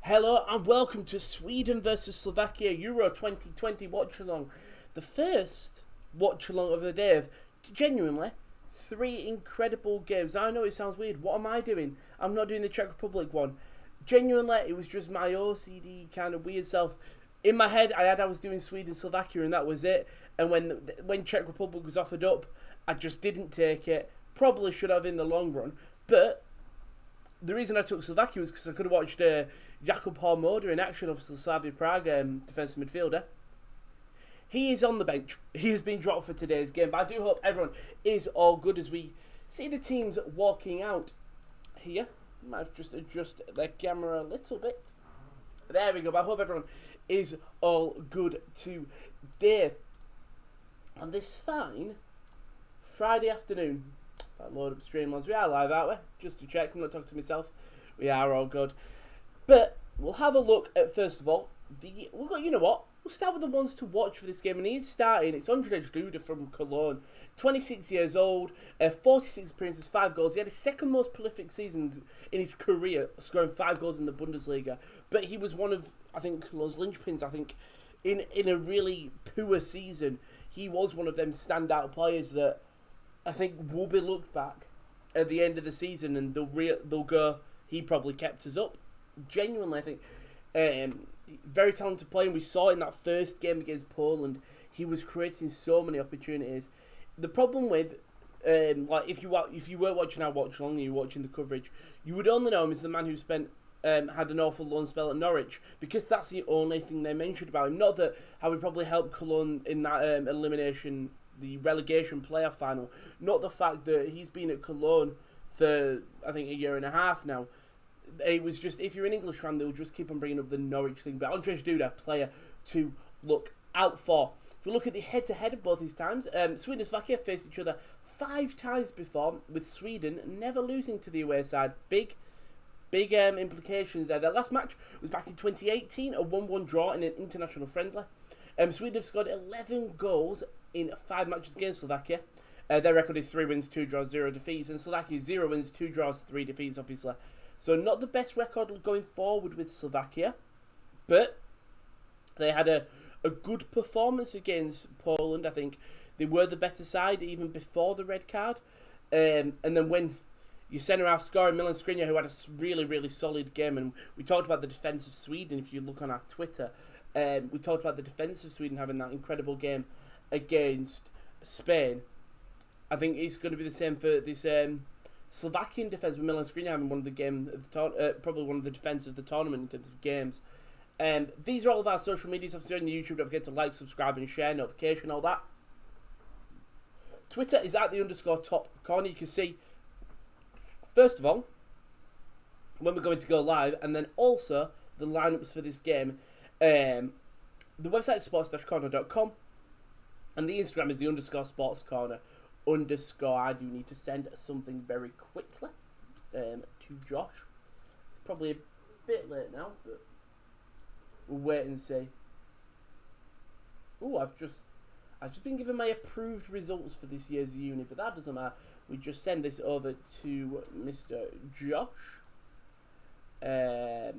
Hello and welcome to Sweden versus Slovakia Euro 2020 Watchalong. The first Watchalong of the day of genuinely three incredible games. I know it sounds weird. What am I doing? I'm not doing the Czech Republic one. Genuinely, it was just my OCD kind of weird self. In my head, I was doing Sweden Slovakia and that was it. And when Czech Republic was offered up, I just didn't take it. Probably should have in the long run, but the reason I took Slovakia was because I could have watched Jakub Hormoda in action, obviously Slavia Prague defensive midfielder. He is on the bench. He has been dropped for today's game, but I do hope everyone is all good as we see the teams walking out here. Might have just adjust the camera a little bit. There we go, but I hope everyone is all good today. On this fine Friday afternoon, load up Streamlabs. We are live, aren't we? Just to check, I'm not talking to myself. We are all good. But we'll have a look at, first of all, you know what? We'll start with the ones to watch for this game. And he's starting. It's Andrzej Duda from Cologne. 26 years old, 46 appearances, 5 goals. He had his second most prolific season in his career, scoring 5 goals in the Bundesliga. But he was one of, I think, Cologne's linchpins. I think in a really poor season, he was one of them standout players that I think will be looked back at the end of the season and they'll go, he probably kept us up. Genuinely, I think, very talented player. And we saw it in that first game against Poland. He was creating so many opportunities. The problem with, like if you were watching our watch long and you were watching the coverage, you would only know him as the man who had an awful loan spell at Norwich, because that's the only thing they mentioned about him. Not that how he probably helped Cologne in that elimination, the relegation playoff final. Not the fact that he's been at Cologne for, I think, a year and a half now. It was just, if you're an English fan, they'll just keep on bringing up the Norwich thing. But Andrzej Duda, player to look out for. If we look at the head-to-head of both these times, Sweden and Slovakia faced each other 5 times before, with Sweden never losing to the away side. Big implications there. Their last match was back in 2018, a 1-1 draw in an international friendly. Sweden have scored 11 goals in 5 matches against Slovakia. Their record is 3 wins, 2 draws, 0 defeats, and Slovakia 0 wins, 2 draws, 3 defeats, obviously. So not the best record going forward with Slovakia, but they had a good performance against Poland. I think they were the better side even before the red card. And then when you centre half scoring Milan Skriniar, who had a really, really solid game, and we talked about the defence of Sweden if you look on our Twitter. We talked about the defence of Sweden having that incredible game against Spain. I think it's going to be the same for this Slovakian defence, with Milan Skriniar having one of the probably one of the defence of the tournament in terms of games. These are all of our social medias. Obviously on the YouTube, don't forget to like, subscribe and share, notification, all that. Twitter is at @_top corner. You can see, first of all, when we're going to go live, and then also the lineups for this game. The website is sports-corner.com, and the Instagram is the _sportscorner_. I do need to send something very quickly to Josh. It's probably a bit late now, but we'll wait and see. Oh, I've just been given my approved results for this year's uni, but that doesn't matter. We just send this over to Mr. Josh. If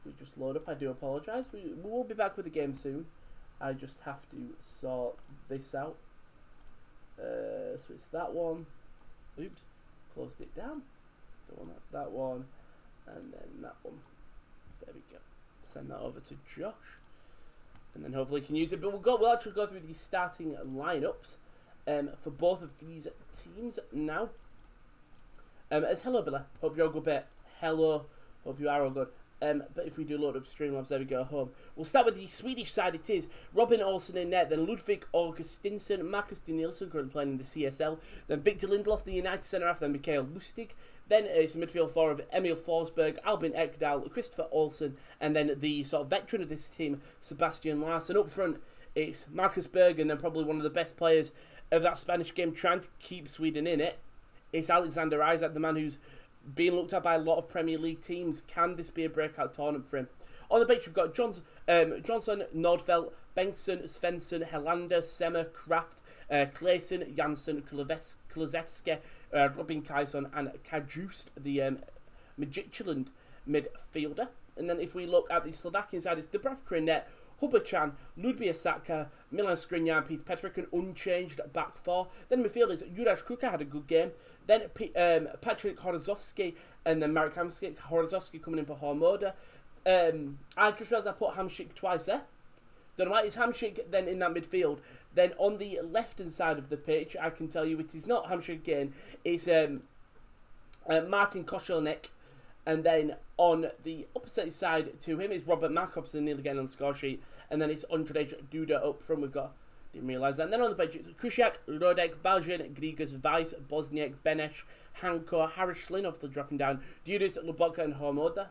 we just load up, I do apologise. We will be back with the game soon. I just have to sort this out. So it's that one. Oops, closed it down. Don't want that one, and then that one. There we go. Send that over to Josh, and then hopefully he can use it. But we'll actually go through the starting lineups for both of these teams now. As hello, Billy. Hope you're all good, mate. Hello. Hope you are all good. But if we do load up Streamlabs, there we go, home. We'll start with the Swedish side. It is Robin Olsen in net, then Ludvig Augustinsson, Marcus Danielsson, currently playing in the CSL, then Victor Lindelof, the United centre-half, then Mikael Lustig. Then it's a midfield four of Emil Forsberg, Albin Ekdal, Christopher Olsen, and then the sort of veteran of this team, Sebastian Larsson. Up front, it's Marcus Berg, and then probably one of the best players of that Spanish game, trying to keep Sweden in it. It's Alexander Isak, the man who's being looked at by a lot of Premier League teams. Can this be a breakout tournament for him? On the bench, we've got Johnson, Nordfeldt, Bengtsson, Svensson, Helander, Semmer, Kraft, Claesson, Janssen, Kulusevski, Robin Kajson, and Kajust, the Midtjylland midfielder. And then if we look at the Slovakian side, it's Dubravka in net, Hubachan, Ludmila Saka, Milan Skriniar, and Peter Petric, an unchanged back four. Then midfielders, Juraj Kruka had a good game. Then Patrick Horozovsky and then Marek Hamšík. Horozovsky coming in for Hormoda. I just realised I put Hamšík twice there. Don't know why. It's Hamšík then in that midfield. Then on the left-hand side of the pitch, I can tell you it is not Hamšík again. It's Martin Košelník. And then on the opposite side to him is Robert Markov, so nearly getting on the score sheet. And then it's Ondrej Duda up front. We've got, didn't realise that. And then on the bench it's Kusiak, Rodek, Valžin, Grigas, Weiss, Bosniak, Beneš, Hanko, Haraslin off the dropping down, Dudas, Lubotka and Hormoda.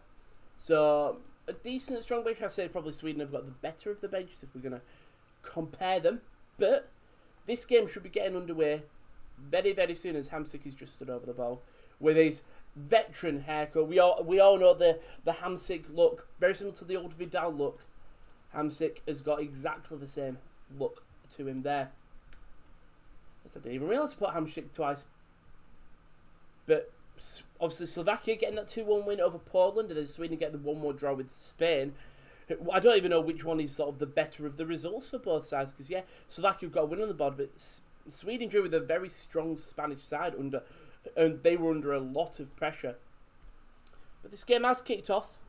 So a decent, strong bench. I say probably Sweden have got the better of the benches if we're going to compare them. But this game should be getting underway very, very soon as Hamšík is just stood over the ball with his veteran haircut. We all know the Hamšík look, very similar to the old Vidal look. Hamšík has got exactly the same look to him there. I didn't even realise I put Hamšík twice. But obviously Slovakia getting that 2-1 win over Poland, and then Sweden getting the 1-1 draw with Spain. I don't even know which one is sort of the better of the results for both sides, because yeah, Slovakia have got a win on the board, but Sweden drew with a very strong Spanish side and they were under a lot of pressure. But this game has kicked off.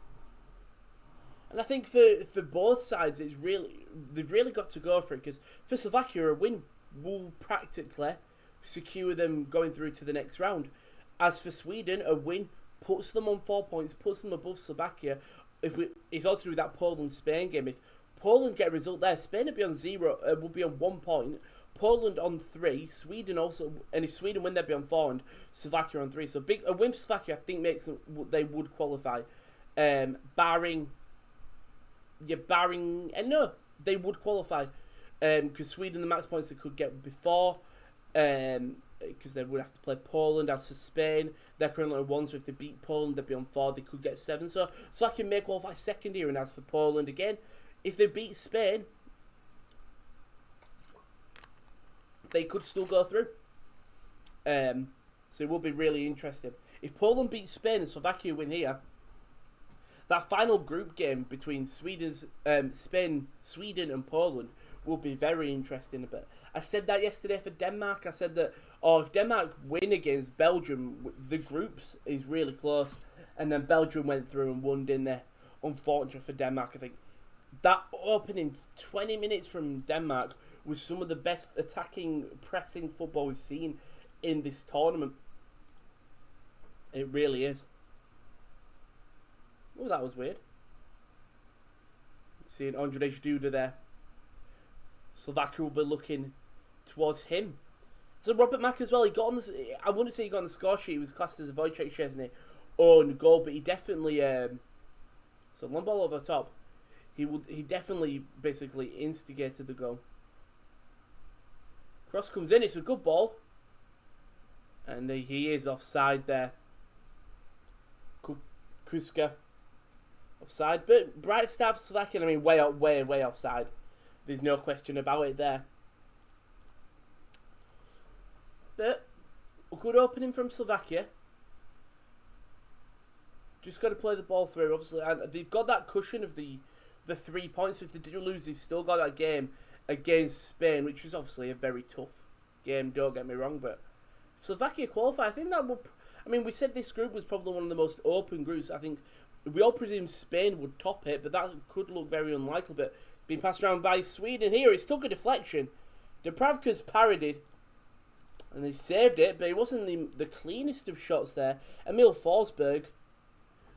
And I think for both sides, they've really got to go for it, because for Slovakia, a win will practically secure them going through to the next round. As for Sweden, a win puts them on 4 points, puts them above Slovakia. It's all to do with that Poland-Spain game. If Poland get a result there, Spain will be on 1 point. Poland on 3, Sweden also, and if Sweden win, they'd be on 4, and Slovakia on 3. So a win for Slovakia, I think, makes them, they would qualify. Barring, and no, they would qualify. Because Sweden, the max points they could get before, because they would have to play Poland. As for Spain, they're currently on 1, so if they beat Poland, they'd be on 4, they could get 7. So Slovakia may qualify second here, and as for Poland, again, if they beat Spain, they could still go through. So it will be really interesting. If Poland beats Spain and Slovakia win here, that final group game between Sweden and Poland will be very interesting. But I said that yesterday for Denmark. I said that, if Denmark win against Belgium, the groups is really close. And then Belgium went through and won, didn't they? Unfortunately for Denmark, I think that opening 20 minutes from Denmark was some of the best attacking, pressing football we've seen in this tournament. It really is. Oh, that was weird. Seeing Ondrej Duda there. Slovakia will be looking towards him. So Robert Mack as well, he got on the, I wouldn't say he got on the score sheet, he was classed as a Wojciech Szczesny own goal, but he definitely, so long ball over the top, he definitely basically instigated the goal. Cross comes in, it's a good ball. And he is offside there. Kuska offside, but bright start for Slovakia. I mean, way offside. There's no question about it there. But a good opening from Slovakia. Just got to play the ball through, obviously, and they've got that cushion of the 3 points. If they do lose, they've still got that game against Spain, which is obviously a very tough game, don't get me wrong, but if Slovakia qualify, I think that will, I mean, we said this group was probably one of the most open groups. I think we all presumed Spain would top it, but that could look very unlikely. But being passed around by Sweden here, it's took a deflection. Dubravka's parodied, and they saved it, but it wasn't the cleanest of shots there. Emil Forsberg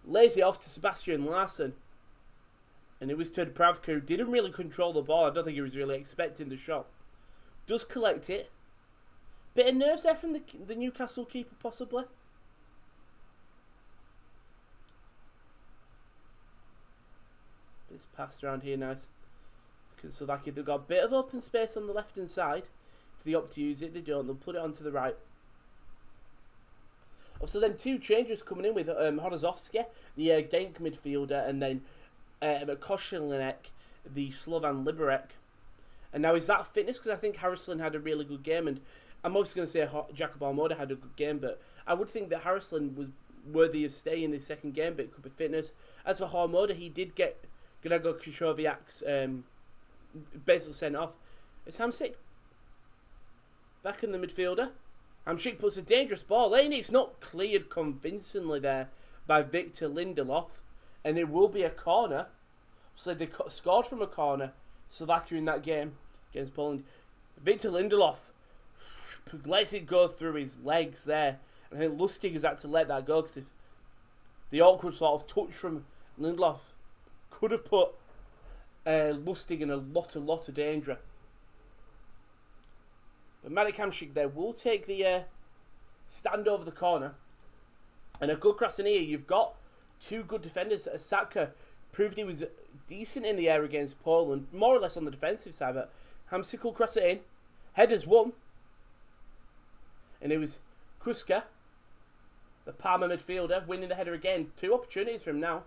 lays it off to Sebastian Larsson, and it was to Dubravka, who didn't really control the ball. I don't think he was really expecting the shot. Does collect it. Bit of nerves there from the Newcastle keeper, possibly. It's passed around here, nice. Because Slovakia, they've got a bit of open space on the left-hand side. If they opt to use it, they don't. They'll put it onto the right. Also, then 2 changes coming in with Horozovsky, the Genk midfielder, and then Košelník, the Slovan Liberec. And now, is that fitness? Because I think Haraslin had a really good game, and I'm obviously going to say Jakub Hormoda had a good game, but I would think that Haraslin worthy of staying this second game, but it could be fitness. As for Hormoda, he did get Gregor Krychowiak's basically sent off. It's Hamsik back in the midfielder. Hamsik puts a dangerous ball in. It's not cleared convincingly there by Victor Lindelof, and it will be a corner. So they scored from a corner, Slovakia in that game against Poland. Victor Lindelof lets it go through his legs there. And I think Lustig has had to let that go, because if the awkward sort of touch from Lindelof could have put Lustig in a lot of danger. But Marek Hamsik there will take the stand over the corner. And a good cross in here. You've got two good defenders. Saka proved he was decent in the air against Poland, more or less on the defensive side, but Hamsik will cross it in. Headers won. And it was Kuska, the Parma midfielder, winning the header again. Two opportunities for him now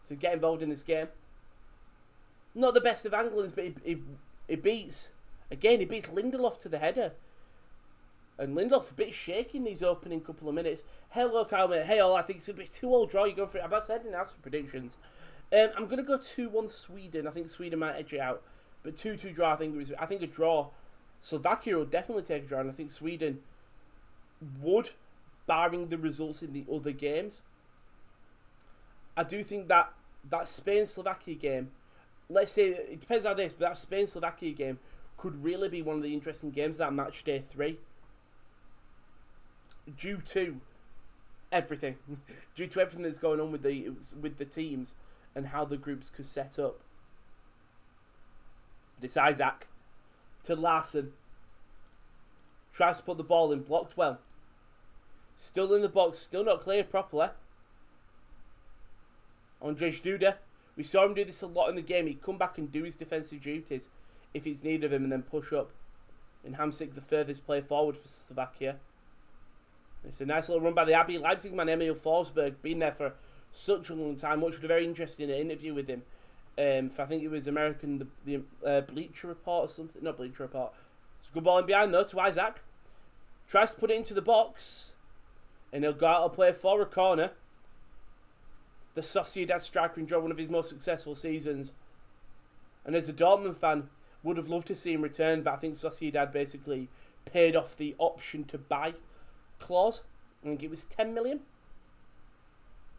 to get involved in this game. Not the best of anglings, but he beats Lindelof to the header. And Lindelof a bit shaky in these opening couple of minutes. Hello, Kyle, mate. Hey, all. I think it's going to be a 2-2 draw. You go for it. I've asked I didn't ask for predictions. I'm going to go 2-1 Sweden. I think Sweden might edge it out. But 2-2 draw, I think a draw. Slovakia will definitely take a draw. And I think Sweden would, barring the results in the other games. I do think that Spain-Slovakia game, let's say, it depends how this, but that Spain-Slovakia game could really be one of the interesting games, that match day 3. Due to everything that's going on with the teams and how the groups could set up. But it's Isaac to Larson. Tries to put the ball in, blocked well. Still in the box, still not cleared properly. Andrzej Duda. We saw him do this a lot in the game. He'd come back and do his defensive duties if it's need of him, and then push up. And Hamsik, the furthest player forward for Slovakia. It's a nice little run by the RB Leipzig man, Emil Forsberg. Been there for such a long time. Watched a very interesting interview with him. I think it was American, the Bleacher Report or something. Not Bleacher Report. It's a good ball in behind though to Isaac. Tries to put it into the box. And he'll go out and play for a corner. The Sociedad striker enjoyed one of his most successful seasons. And as a Dortmund fan, would have loved to see him return, but I think Sociedad basically paid off the option to buy clause. I think it was 10 million.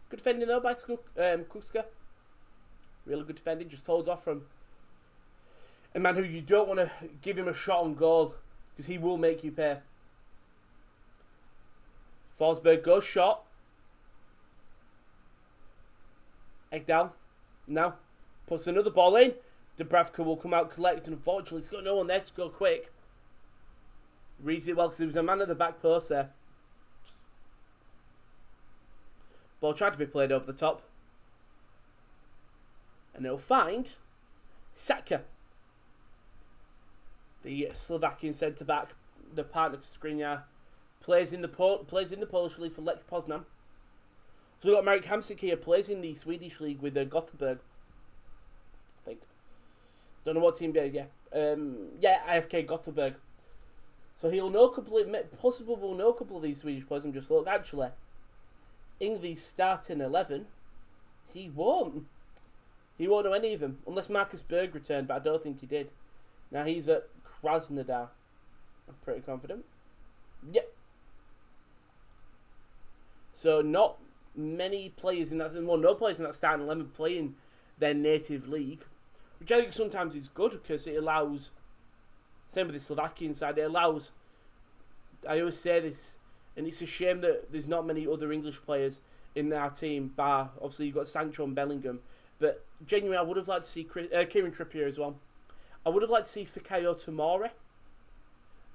Good defending though by Kuska. Really good defending, just holds off from a man who you don't want to give him a shot on goal, because he will make you pay. Forsberg goes shot. Egdal now puts another ball in. Dubravka will come out collect, and unfortunately he's got no one there to go quick. Reads it well because there was a man at the back post there. Ball tried to be played over the top. And it'll find Saka, the Slovakian centre-back, the partner to Skriniar. Plays in the Polish league for Lech Poznan. So we've got Marek Hamsik here, plays in the Swedish league with Gothenburg. I think. Don't know what team, yeah. AFK Gothenburg. So he'll know possibly will know a couple of these Swedish players and just look, actually, in the starting 11, he won't. He won't know any of them, unless Marcus Berg returned, but I don't think he did. Now he's at Krasnodar. I'm pretty confident. Yep. So not many players in that, well, no players in that starting 11 playing their native league, which I think sometimes is good, because it allows, same with the Slovakian side, it allows, I always say this, and it's a shame that there's not many other English players in our team, bar, obviously you've got Sancho and Bellingham, but genuinely I would have liked to see Kieran Trippier as well. I would have liked to see Fikayo Tomori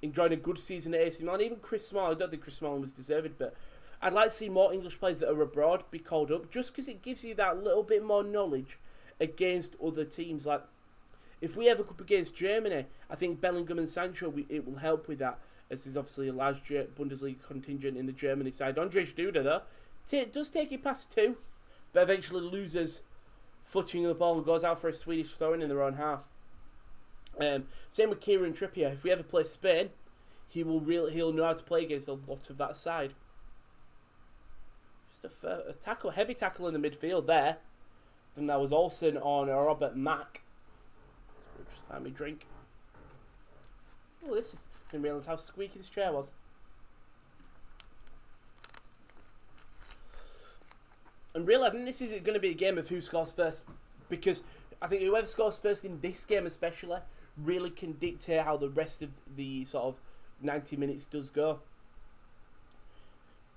enjoying a good season at AC Milan. Even Chris Smalling, I don't think Chris Smalling was deserved, but I'd like to see more English players that are abroad be called up, just because it gives you that little bit more knowledge against other teams. Like, if we ever come up against Germany, I think Bellingham and Sancho, it will help with that, as there's obviously a large Bundesliga contingent in the Germany side. Andrzej Duda, though, does take it past 2, but eventually loses footing of the ball and goes out for a Swedish throw-in in their own half. Same with Kieran Trippier. If we ever play Spain, he'll know how to play against a lot of that side. Just a tackle, heavy tackle in the midfield there. Then that was Olsen on Robert Mack. So just let me drink. Oh, this is, I didn't realise how squeaky this chair was. And really, I think this is going to be a game of who scores first, because I think whoever scores first in this game especially really can dictate how the rest of the sort of 90 minutes does go.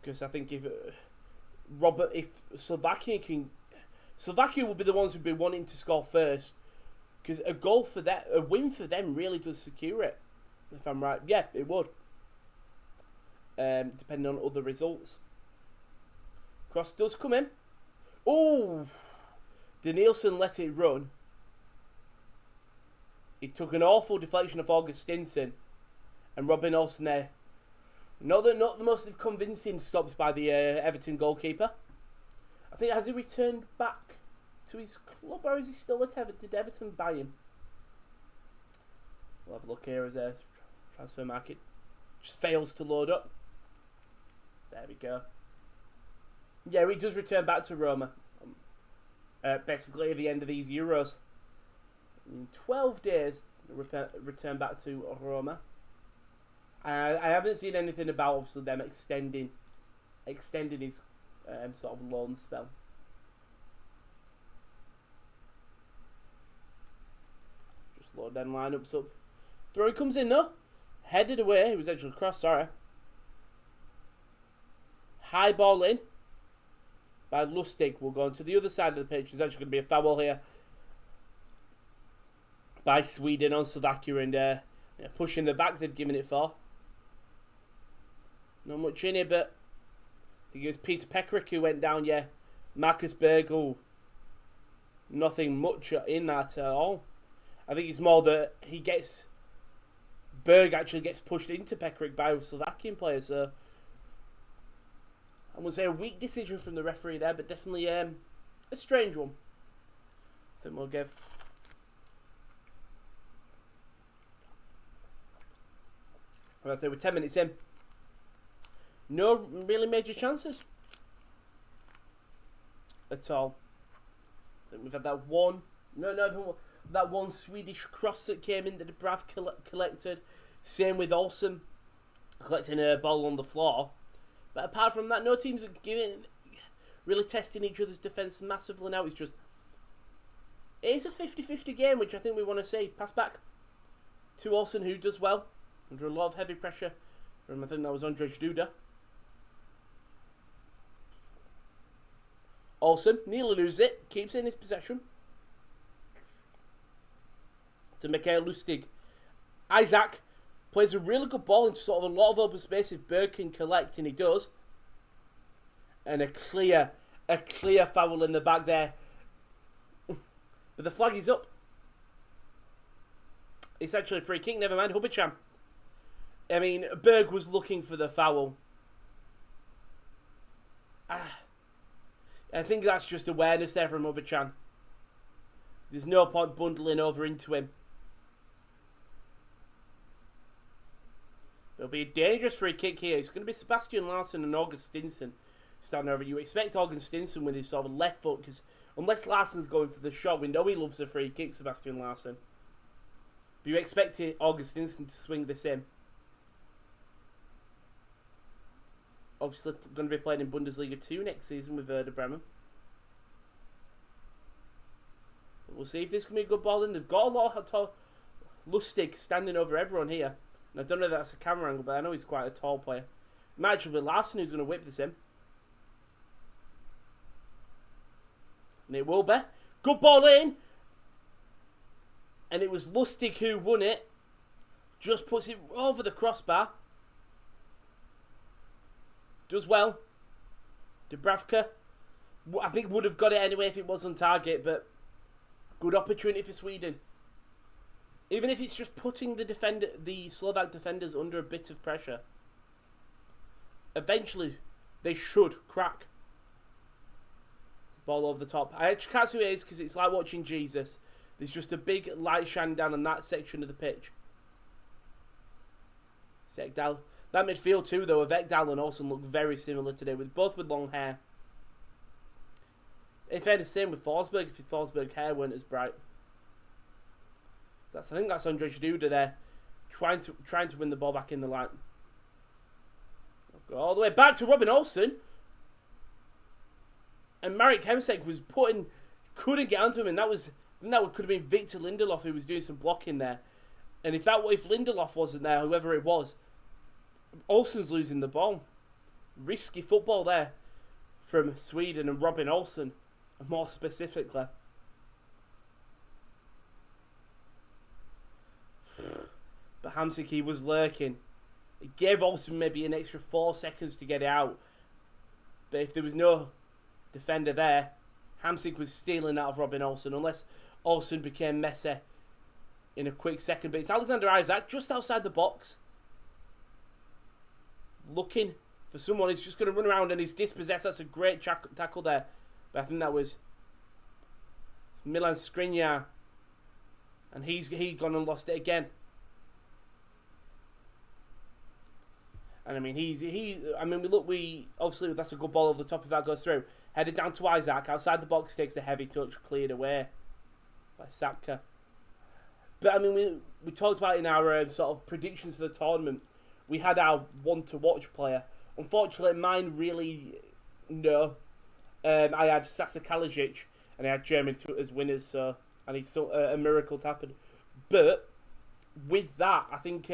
Because I think if Slovakia will be the ones who'll be wanting to score first, because a win for them really does secure it. If I'm right, yeah, it would. Depending on other results. Cross does come in. Oh, Danielson let it run. He took an awful deflection of Augustinson, and Robin Olsen there. Not the most convincing stops by the Everton goalkeeper. I think, has he returned back to his club, or is he still at Everton? Did Everton buy him? We'll have a look here as a transfer market just fails to load up. There we go. Yeah, he does return back to Roma. Basically at the end of these Euros. In 12 days, return back to Roma. I haven't seen anything about obviously them extending his sort of loan spell. Just load them lineups up. Throw comes in though. Headed away. It was actually crossed, sorry. High ball in by Lustig. We'll go on to the other side of the pitch. There's actually going to be a foul here by Sweden on Slovakia, and pushing the back they've given it for. Not much in here, but I think it was Peter Pekrik who went down, yeah. Marcus Berg, nothing much in that at all. I think it's more that Berg actually gets pushed into Pekrik by a Slovakian player, so I would say a weak decision from the referee there, but definitely a strange one. I think we'll give. I'd say we're 10 minutes in. No really major chances at all. I think we've had that one. That one Swedish cross that came in that the Brav collected. Same with Olsen collecting a ball on the floor. But apart from that, no teams are really testing each other's defence massively now. It is a 50-50 game, which I think we want to see. Pass back to Olsen, who does well under a lot of heavy pressure from, I think that was Andrzej Duda. Olsen nearly loses it, keeps it in his possession. To Mikael Lustig. Isaac plays a really good ball into sort of a lot of open spaces Berg can collect, and he does. And a clear foul in the back there. But the flag is up. It's actually a free kick, never mind, Hubacham. I mean, Berg was looking for the foul. I think that's just awareness there from Hubachan. There's no point bundling over into him. It'll be a dangerous free kick here. It's going to be Sebastian Larsson and Augustinson standing over. You expect Augustinson with his sort of left foot, because unless Larsson's going for the shot, we know he loves a free kick, Sebastian Larsson. But you expect Augustinson to swing this in. Obviously going to be playing in Bundesliga 2 next season with Werder Bremen. But we'll see if this can be a good ball in. They've got a lot of Lustig standing over everyone here. And I don't know if that's a camera angle, but I know he's quite a tall player. It might actually be Larsson who's going to whip this in. And it will be. Good ball in. And it was Lustig who won it. Just puts it over the crossbar. Does well. Dubravka, I think, would have got it anyway if it was on target, but good opportunity for Sweden. Even if it's just putting the Slovak defenders under a bit of pressure. Eventually, they should crack. Ball over the top. I actually can't see who it is because it's like watching Jesus. There's just a big light shining down on that section of the pitch. Sekdal. That midfield too, though, of Ekdal and Olsen look very similar today, both with long hair. In fairness, same with Forsberg, if Forsberg's hair weren't as bright. I think that's Andre Duda there, trying to win the ball back in the line. Go all the way back to Robin Olsen. And Marek Hemsek was couldn't get onto him, and that could have been Victor Lindelof who was doing some blocking there. And if Lindelof wasn't there, whoever it was, Olsen's losing the ball. Risky football there from Sweden and Robin Olsen, more specifically. But Hamsik, he was lurking. It gave Olsen maybe an extra 4 seconds to get it out. But if there was no defender there, Hamsik was stealing out of Robin Olsen, unless Olsen became messy in a quick second. But it's Alexander Isak just outside the box, looking for someone. He's just going to run around and he's dispossessed. That's a great tackle there. But I think that was Milan Skriniar. And he's gone and lost it again. And I mean, we obviously that's a good ball over the top if that goes through. Headed down to Isak, outside the box, takes a heavy touch, cleared away by Saka. But I mean, we talked about in our sort of predictions for the tournament, we had our one to watch player. Unfortunately, mine really no. I had Sasa Kalajdzic and I had German as winners, so and he's still a miracle happened. But with that, I think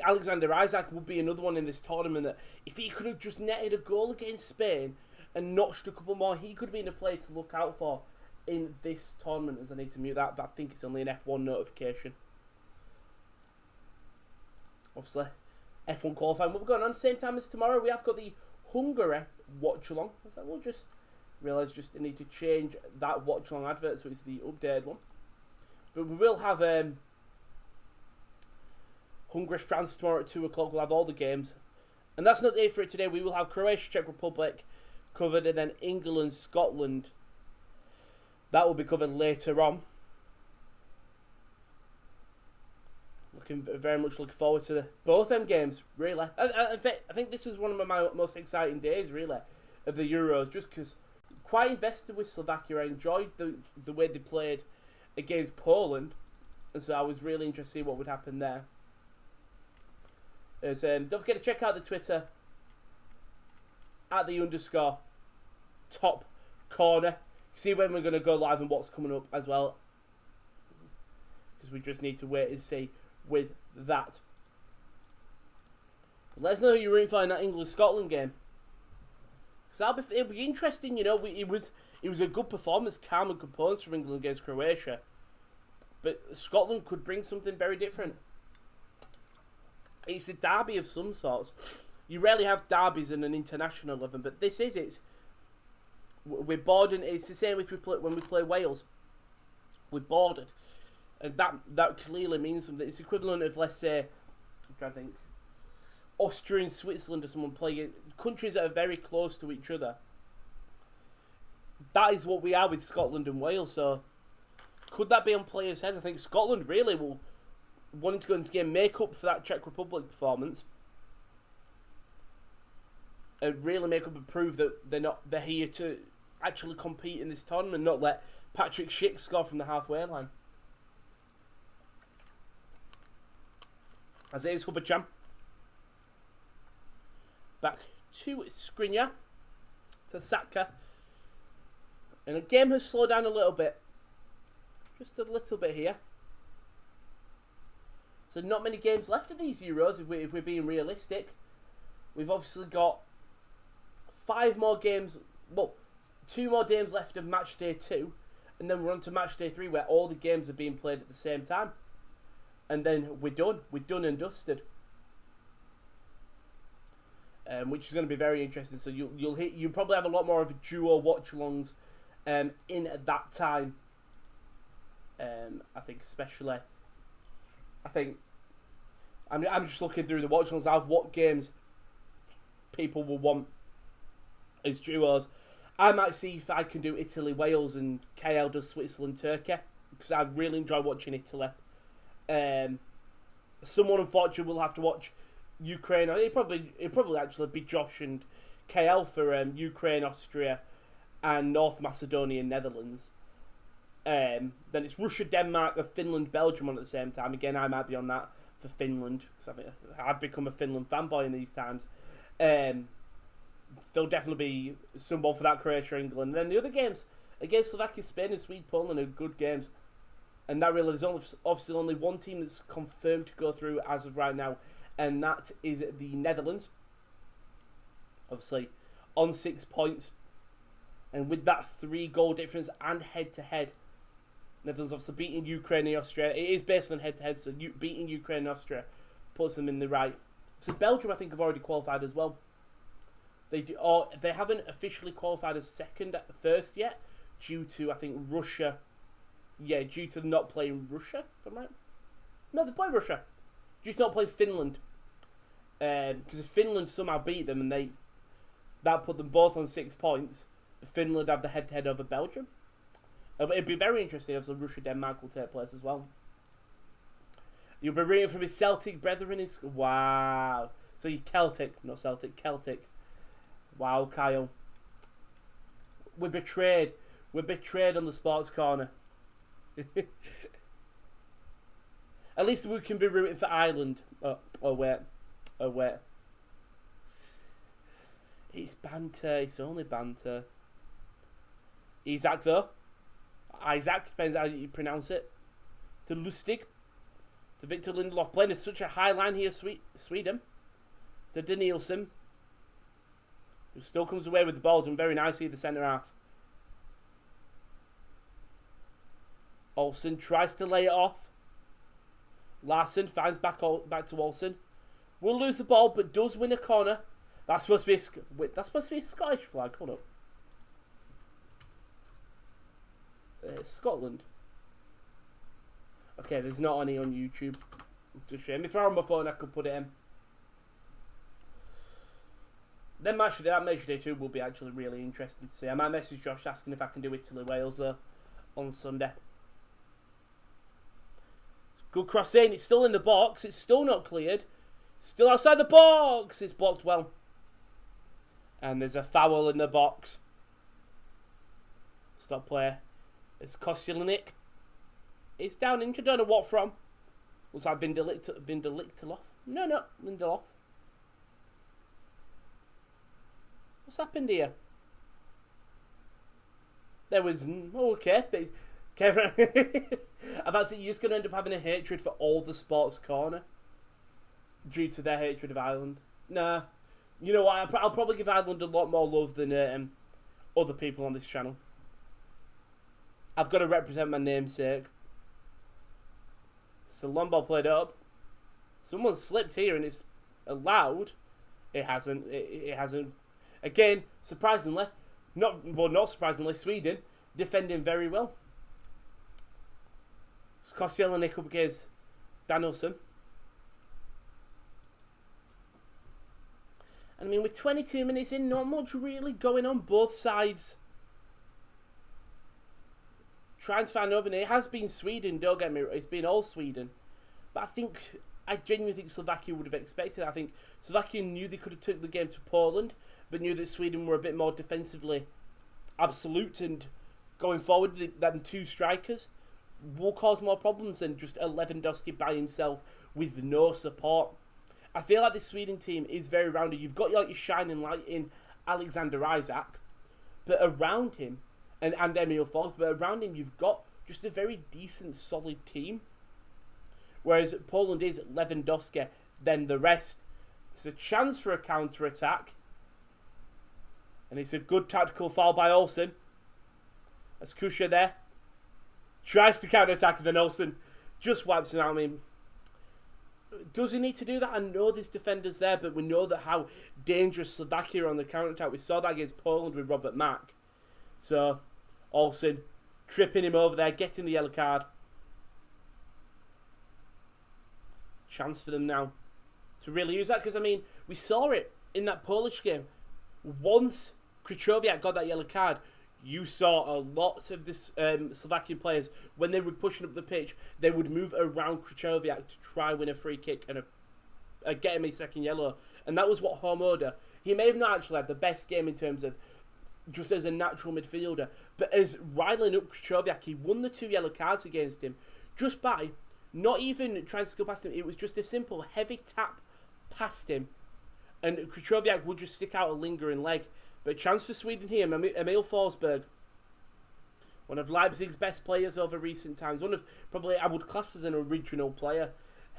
Alexander Isak would be another one in this tournament that if he could have just netted a goal against Spain and notched a couple more, he could have been a player to look out for in this tournament. As I need to mute that, but I think it's only an F1 notification. Obviously, F1 qualifying. What we're going on at the same time as tomorrow, we have got the Hungary Watchalong. So we'll just realise I need to change that Watchalong advert so it's the updated one. But we will have Hungary France tomorrow at 2 o'clock. We'll have all the games. And that's not it for it today. We will have Croatia, Czech Republic covered, and then England, Scotland. That will be covered later on. Very much looking forward to both them games, really. I think this is one of my most exciting days, really, of the Euros, just because quite invested with Slovakia. I enjoyed the way they played against Poland, and so I was really interested to see what would happen there. Don't forget to check out the Twitter at @the_top corner. See when we're going to go live and what's coming up as well, because we just need to wait and see with that. But let us know who you're rooting for in that England-Scotland game. So it'll be interesting, you know. It was a good performance, calm and composed from England against Croatia, but Scotland could bring something very different. It's a derby of some sorts. You rarely have derbies in an international level, but this is. We're boarded. It's the same if when we play Wales. We're boarded, and that clearly means something. It's equivalent of, let's say, I'm trying to think, Austria and Switzerland or someone playing countries that are very close to each other. That is what we are with Scotland and Wales. So, could that be on players' heads? I think Scotland really will wanting to go into game, make up for that Czech Republic performance, and really make up and prove that they're here to actually compete in this tournament, not let Patrick Schick score from the halfway line. As it is Hubbardcham. Back to Skriniar, to Saka. And the game has slowed down a little bit. Just a little bit here. So not many games left of these Euros, if we're being realistic. We've obviously got 5 more games, well, 2 more games left of Matchday 2, and then we're on to Matchday 3, where all the games are being played at the same time. And then we're done and dusted. Which is going to be very interesting. So you'll probably have a lot more of a duo watch-alongs in at that time. I think especially. I'm just looking through the watch-alongs of what games people will want as duos. I might see if I can do Italy, Wales, and KL does Switzerland, Turkey, because I really enjoy watching Italy. Someone unfortunately will have to watch Ukraine. It'll probably actually be Josh and KL for Ukraine, Austria, and North Macedonia and Netherlands. Then it's Russia, Denmark, and Finland, Belgium on at the same time. Again, I might be on that for Finland because I've become a Finland fanboy in these times. There'll definitely be some more for that, Croatia, England. And then the other games against Slovakia, Spain, and Sweden, Poland are good games. And that really, there's obviously only one team that's confirmed to go through as of right now, and that is the Netherlands. Obviously, on 6 points. And with that 3-goal difference and head-to-head, Netherlands obviously beating Ukraine and Austria. It is based on head-to-head, so beating Ukraine and Austria puts them in the right. So Belgium, I think, have already qualified as well. They haven't officially qualified as first yet, due to, I think, Russia. Yeah, due to not playing Russia, if I'm right. No, they play Russia. Due to not playing Finland. Because if Finland somehow beat them and that put them both on 6 points, Finland have the head-to-head over Belgium. It'd be very interesting if Russia, Denmark will take place as well. You'll be reading from his Celtic brethren. Wow. So you're Celtic, not Celtic, Celtic. Wow, Kyle. We're betrayed. We're betrayed on the Sports Corner. At least we can be rooting for Ireland. Oh wait. It's banter. It's only banter. Isaac though. Isaac, depends how you pronounce it. To Lustig. To Victor Lindelof, playing at such a high line here, Sweden. To Danielson, who still comes away with the ball, done very nicely at the centre half. Olsen tries to lay it off. Larson finds back to Olsen. Will lose the ball, but does win a corner. That's supposed to be a Scottish flag. Hold up. Scotland. Okay, there's not any on YouTube. It's a shame. If I were on my phone, I could put it in. Then Matchday 2 will be actually really interesting to see. I might message Josh asking if I can do Italy Wales though on Sunday. Good cross in. It's still in the box. It's still not cleared. Still outside the box. It's blocked well. And there's a foul in the box. Stop play. It's Koscielnik. It's down injured. Don't know what from. Looks like Lindelof. No, Lindelof. What's happened here? There was... Oh, okay. Kevin. About to say, you're just going to end up having a hatred for all the Sports Corner. Due to their hatred of Ireland. Nah. You know what? I'll probably give Ireland a lot more love than other people on this channel. I've got to represent my namesake. So long ball played up. Someone slipped here and it's allowed. It hasn't. It hasn't. Again, surprisingly, not surprisingly, Sweden defending very well. Koscielnik up against Danielson. I mean, with 22 minutes in, not much really going on both sides. Trying to find an opening. It has been Sweden, don't get me wrong. It's been all Sweden. But I genuinely think Slovakia would have expected it. I think Slovakia knew they could have took the game to Poland, but knew that Sweden were a bit more defensively absolute and going forward than two strikers will cause more problems than just a Lewandowski by himself with no support. I feel like this Sweden team is very rounded. You've got your shining light in Alexander Isak, but around him, and Emil Forsberg, but around him you've got just a very decent, solid team. Whereas Poland is Lewandowski, then the rest. It's a chance for a counter-attack. And it's a good tactical foul by Olsen. That's Kusha there. Tries to counter-attack, and then Olsen just wipes him out. I mean, does he need to do that? I know there's defenders there, but we know that how dangerous Slovakia are on the counter-attack. We saw that against Poland with Robert Mack. So, Olsen tripping him over there, getting the yellow card. Chance for them now to really use that, because I mean, we saw it in that Polish game. Once Krychowiak got that yellow card, you saw a lot of this Slovakian players, when they were pushing up the pitch, they would move around Krychowiak to try win a free kick and get him a second yellow. And that was what Hormoda, He may have not actually had the best game in terms of just as a natural midfielder, but as riling up Krychowiak, he won the 2 yellow cards against him just by not even trying to skill past him. It was just a simple heavy tap past him, and Krychowiak would just stick out a lingering leg. But a chance for Sweden here. Emil Forsberg, one of Leipzig's best players over recent times. One of, probably, I would class as an original player.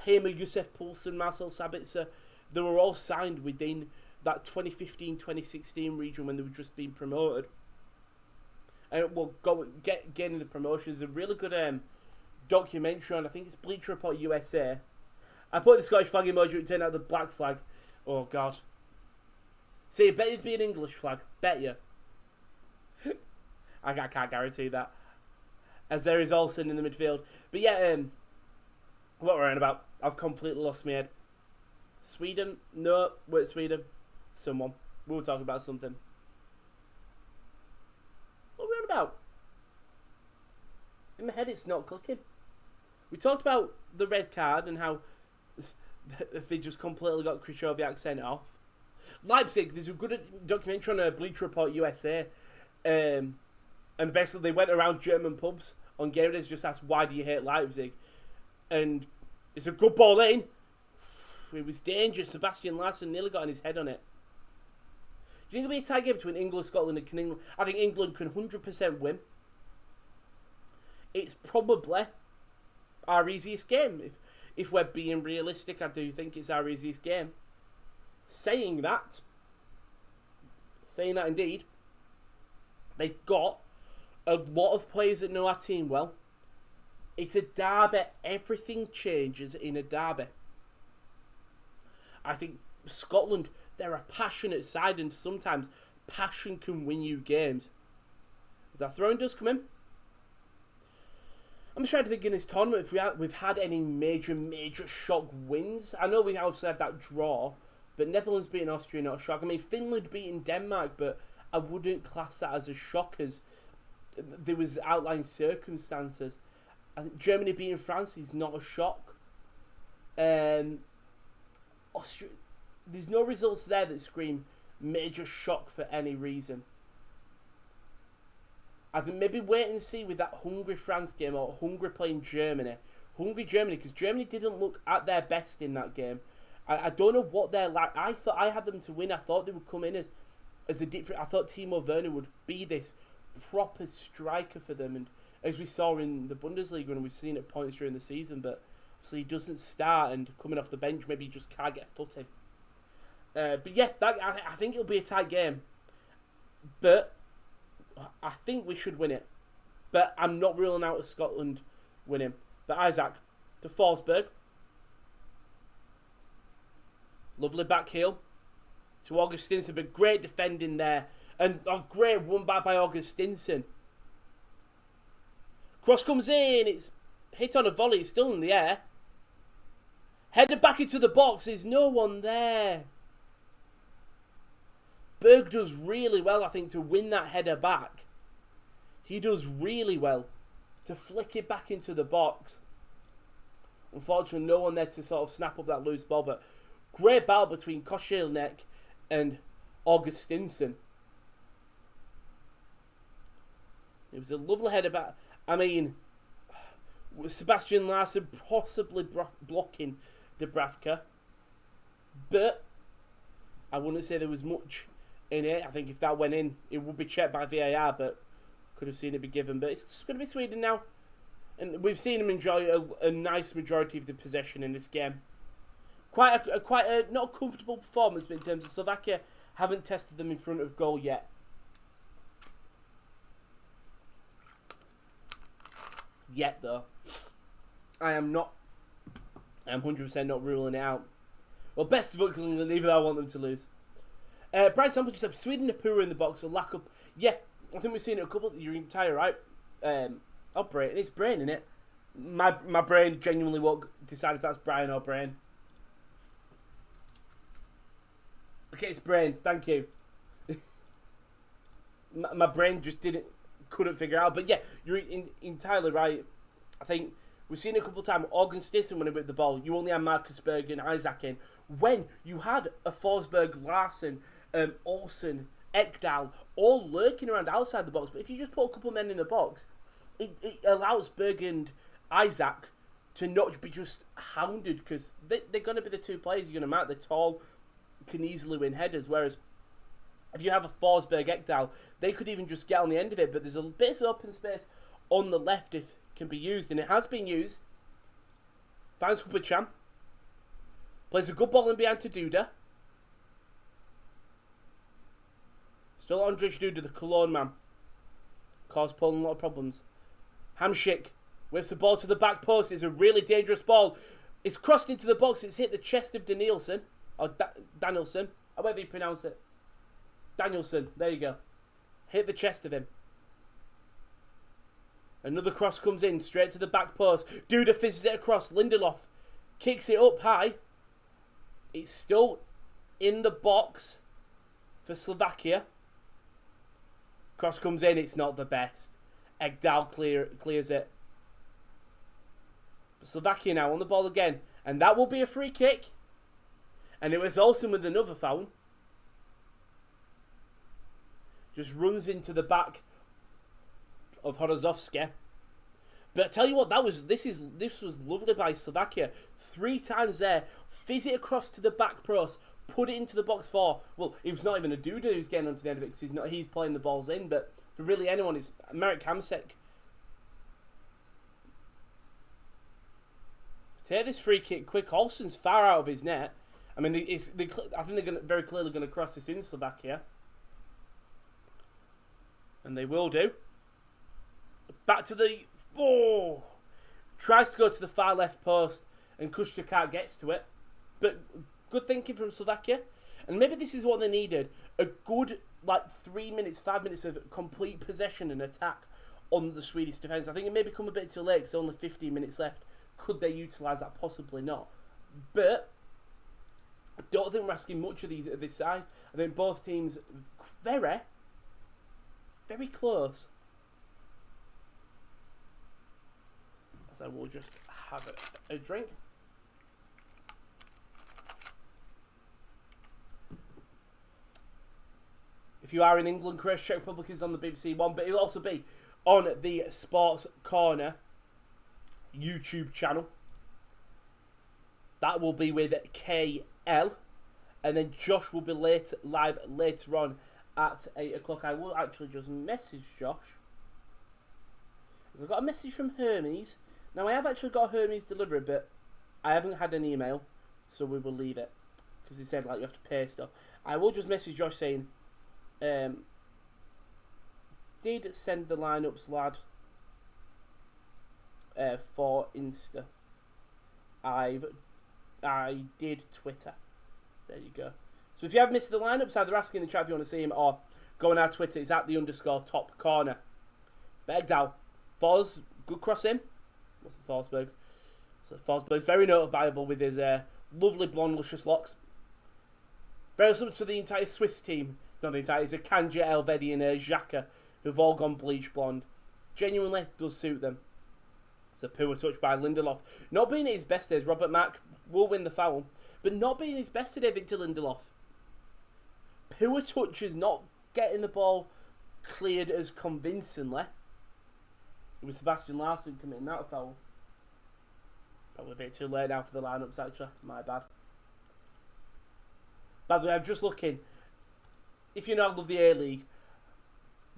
Hema, Josef Poulsen, Marcel Sabitzer, they were all signed within that 2015-2016 region when they were just being promoted. And we'll getting the promotions. A really good documentary on, I think it's Bleacher Report USA. I put the Scottish flag emoji, it turned out the black flag. Oh, God. See, I bet it'd be an English flag. Bet you. I can't guarantee that. As there is Olsen in the midfield. But yeah, what we're on about? I've completely lost my head. Sweden? No, we're Sweden. Someone. We'll talk about something. What are we on about? In my head, it's not clicking. We talked about the red card and how they just completely got Krychowiak sent off. Leipzig, there's a good documentary on a Bleacher Report USA. And basically they went around German pubs on game days, just asked, why do you hate Leipzig? And it's a good ball in. It was dangerous. Sebastian Larsson nearly got on his head on it. Do you think it'll be a tie game between England, Scotland, and can England? I think England can 100% win. It's probably our easiest game. If we're being realistic, I do think it's our easiest game. Saying that indeed, they've got a lot of players that know our team well. It's a derby. Everything changes in a derby. I think Scotland, they're a passionate side, and sometimes passion can win you games. As our throwing does come in, I'm just trying to think in this tournament if we've had any major shock wins. I know we also had that draw, but Netherlands beating Austria, not a shock. I mean, Finland beating Denmark, but I wouldn't class that as a shock, as there was outlying circumstances. I think Germany beating France is not a shock. Austria, there's no results there that scream major shock for any reason. I think maybe wait and see with that Hungary-France game, or Hungary playing Germany. Hungary-Germany, because Germany didn't look at their best in that game. I don't know what they're like. I thought I had them to win. I thought they would come in as a different. I thought Timo Werner would be this proper striker for them, and as we saw in the Bundesliga, and we've seen at points during the season, but obviously he doesn't start, and coming off the bench, maybe he just can't get a foot in. But yeah, I think it'll be a tight game, but I think we should win it. But I'm not ruling out of Scotland winning. But Isaac to Forsberg. Lovely back heel to Augustinsson, but great defending there. And a great one by Augustinsson. Cross comes in. It's hit on a volley. It's still in the air. Headed back into the box. There's no one there. Berg does really well, I think, to win that header back. He does really well to flick it back into the box. Unfortunately, no one there to sort of snap up that loose ball, but great battle between Kościelnik and Augustinsson. It was a lovely header back. I mean, Sebastian Larsson possibly blocking Dubravka, but I wouldn't say there was much in it. I think if that went in, it would be checked by VAR, but could have seen it be given. But it's going to be Sweden now, and we've seen them enjoy a nice majority of the possession in this game. Quite a not comfortable performance, but in terms of Slovakia, haven't tested them in front of goal yet. Yet though, I am 100% not ruling it out. Well, best of luck, England, even though I want them to lose. Brian Sample just said Sweden are poor in the box, a lack of. Yeah, I think we've seen it a couple. You're entirely right. Brain, it's Brain, isn't it? My brain genuinely won't decide if that's Brian or Brain. Okay, it's Brain. Thank you. my brain just couldn't figure out. But yeah, you're entirely right. I think we've seen it a couple of times. Augustinsson when he with the ball, you only had Marcus Berg and Isaac in. When you had a Forsberg, Larsson, Olsen, Ekdal, all lurking around outside the box. But if you just put a couple of men in the box, it allows Berg and Isaac to not be just hounded, because they're going to be the two players you're going to mark. They're tall, can easily win headers, whereas if you have a Forsberg Ekdal, they could even just get on the end of it, but there's a bit of open space on the left if it can be used, and it has been used. Finds Cham. Plays a good ball in behind to Duda. Still Andrzej Duda, the Cologne man. Caused Poland a lot of problems. Hamšík whips the ball to the back post. It's a really dangerous ball. It's crossed into the box. It's hit the chest of Danielson. Or Danielson. However you pronounce it. Danielson. There you go. Hit the chest of him. Another cross comes in. Straight to the back post. Duda fizzes it across. Lindelof kicks it up high. It's still in the box for Slovakia. Cross comes in. It's not the best. Ekdal clears it. Slovakia now on the ball again. And that will be a free kick. And it was Olsen with another foul. Just runs into the back of Horozovsky. But I tell you what, this was lovely by Slovakia. 3 times there. Fizz it across to the back post. Put it into the box for, well, it was not even a Duda who's getting onto the end of it, because he's playing the balls in, but for really anyone, it's Marek Hamšík. Take this free kick quick. Olsen's far out of his net. I mean, I think they're very clearly going to cross this in Slovakia. And they will do. Back to the... Oh! Tries to go to the far left post, and Kushtakar gets to it. But good thinking from Slovakia. And maybe this is what they needed. A good, 3 minutes, 5 minutes of complete possession and attack on the Swedish defence. I think it may become a bit too late because only 15 minutes left. Could they utilise that? Possibly not. But I don't think we're asking much of this side. I think both teams very, very close. So we'll just have a drink. If you are in England, Croatia, Czech Republic is on the BBC One, but it'll also be on the Sports Corner YouTube channel. That will be with KL, and then Josh will be live later on at 8 o'clock. I will actually just message Josh, because I've got a message from Hermes. Now I have actually got a Hermes delivery, but I haven't had an email, so we will leave it, because he said you have to pay stuff. I will just message Josh saying, did send the lineups, lad, for Insta. I did Twitter. There you go. So if you have missed the lineups, either ask in the chat if you want to see him, or go on our Twitter. It's at @_top corner. Bergdahl, Fos, good cross in. What's the Forsberg? So Forsberg's very noticeable with his lovely blonde, luscious locks. Very similar to the entire Swiss team. It's not the entire. It's a Kanja, Elvedi, and Xhaka, who've all gone bleach blonde. Genuinely does suit them. It's a poor touch by Lindelof. Not being at his best days, Robert Mack will win the foul, but not being his best today, Victor Lindelof. Poor touches, not getting the ball cleared as convincingly. It was Sebastian Larsson committing that foul. Probably a bit too late now for the lineups, actually. My bad. By the way, I'm just looking. If you know I love the A-League,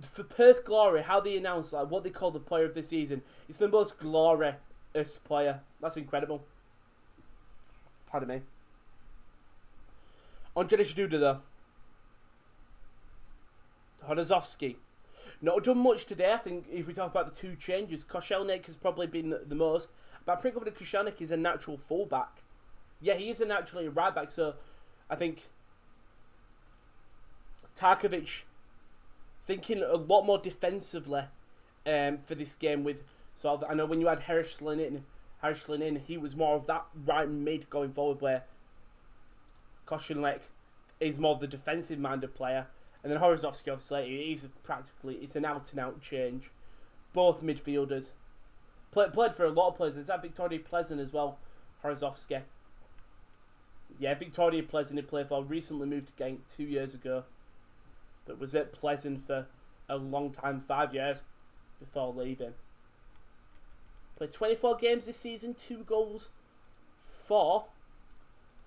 for Perth Glory, how they announce what they call the player of the season, it's the most glorious player. That's incredible. Pardon me. Andrzej Duda, though. Horozovsky. Not done much today. I think if we talk about the two changes, Koscielnik has probably been the most. But I'm pretty confident Koscielnik is a natural fullback. Yeah, he is naturally a right back, so I think Tarkovic thinking a lot more defensively for this game with sort of, I know when you had Herschlin in, he was more of that right mid going forward, where Koscielnik is more the defensive minded player. And then Horozovsky, obviously, it's an out-and-out change. Both midfielders. Played for a lot of players. There's that Victoria Pleasant as well, Horozovsky. Yeah, Victoria Pleasant he played for. Recently moved to Genk 2 years ago. But was at Pleasant for a long time, 5 years before leaving. Played 24 games this season, 2 goals for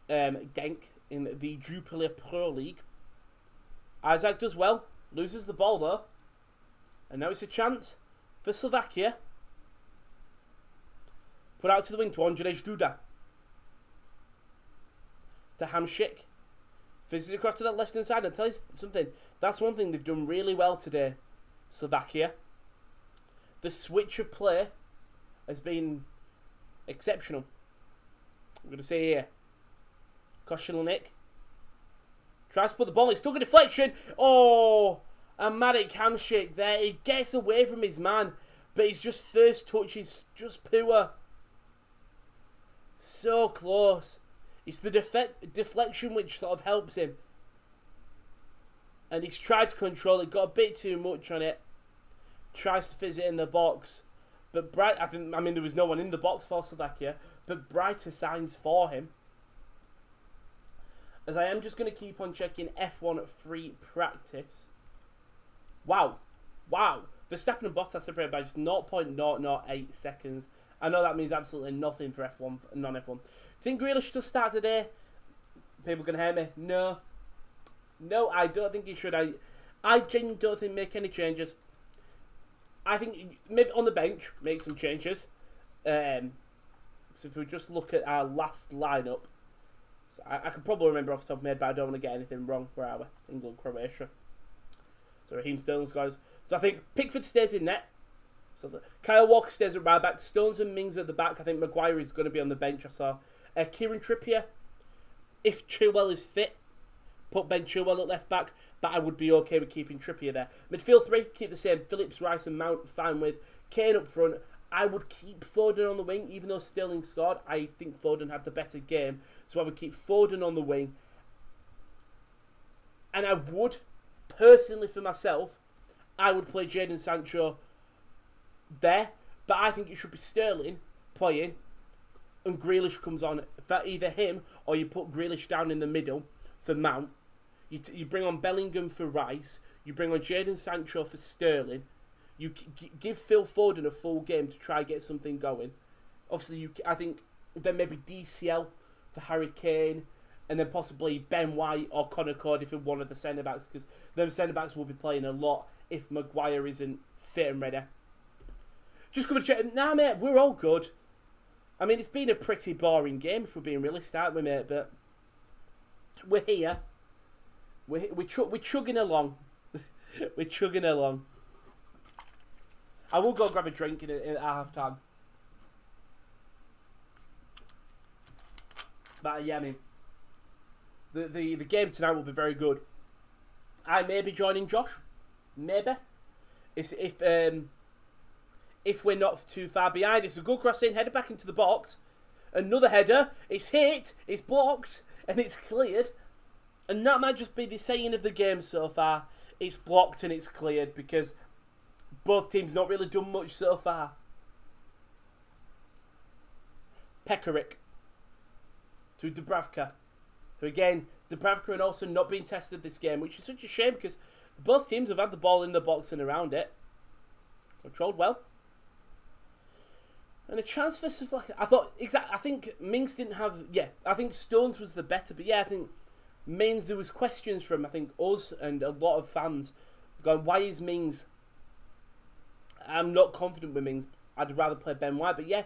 Genk in the Jupiler Pro League. Isaac does well, loses the ball though. And now it's a chance for Slovakia. Put out to the wing to Andrzej Duda. To Hamšík. Visits across to that left hand side. I'll tell you something. That's one thing they've done really well today, Slovakia. The switch of play has been exceptional. I'm going to say here. Koscielnik. Tries to put the ball. It's took a deflection. Oh! And Marek Hamšík there. He gets away from his man. But his just first touch is just poor. So close. It's the deflection which sort of helps him. And he's tried to control it. Got a bit too much on it. Tries to fizz it in the box. But there was no one in the box for Slovakia. But brighter signs for him. As I am just going to keep on checking F1 free practice. Wow. Verstappen and Bottas separated by just 0.008 seconds. I know that means absolutely nothing for F1, non-F1. Think Grealish should start today? People can hear me. No, I don't think he should. I genuinely don't think make any changes. I think maybe on the bench make some changes. So if we just look at our last lineup, so I could probably remember off the top of my head, but I don't want to get anything wrong. Where are we? England, Croatia. So Raheem Sterling scores. So I think Pickford stays in net. So Kyle Walker stays at right back. Stones and Mings at the back. I think Maguire is going to be on the bench. I saw Kieran Trippier. If Chilwell is fit, put Ben Chilwell at left back. But I would be okay with keeping Trippier there. Midfield 3, keep the same. Phillips, Rice and Mount, fine with. Kane up front. I would keep Foden on the wing, even though Sterling scored. I think Foden had the better game. So I would keep Foden on the wing. And I would, personally for myself, I would play Jadon Sancho there. But I think it should be Sterling playing and Grealish comes on for either him or you put Grealish down in the middle for Mount. You bring on Bellingham for Rice. You bring on Jadon Sancho for Sterling. You give Phil Foden a full game to try and get something going. Obviously, I think then maybe DCL for Harry Kane. And then possibly Ben White or Connor Cody for one of the centre-backs. Because them centre-backs will be playing a lot if Maguire isn't fit and ready. Just come and check. Nah, mate, we're all good. I mean, it's been a pretty boring game if we're being realistic, aren't we, mate? But we're here. We're chugging along. We're chugging along. I will go grab a drink at half time. But yeah, I mean, the game tonight will be very good. I may be joining Josh. Maybe. If we're not too far behind. It's a good crossing, header back into the box. Another header. It's hit, it's blocked, and it's cleared. And that might just be the saying of the game so far. It's blocked and it's cleared because both teams not really done much so far. Pekarik to Dubravka. Who again, Dubravka and also not being tested this game, which is such a shame because both teams have had the ball in the box and around it. Controlled well. And a chance for Slovakia. I think Mings didn't have. Yeah, I think Stones was the better. But yeah, I think Mings, there was questions from, I think, us and a lot of fans going, why is Mings? I'm not confident with Mings. I'd rather play Ben White. But yeah,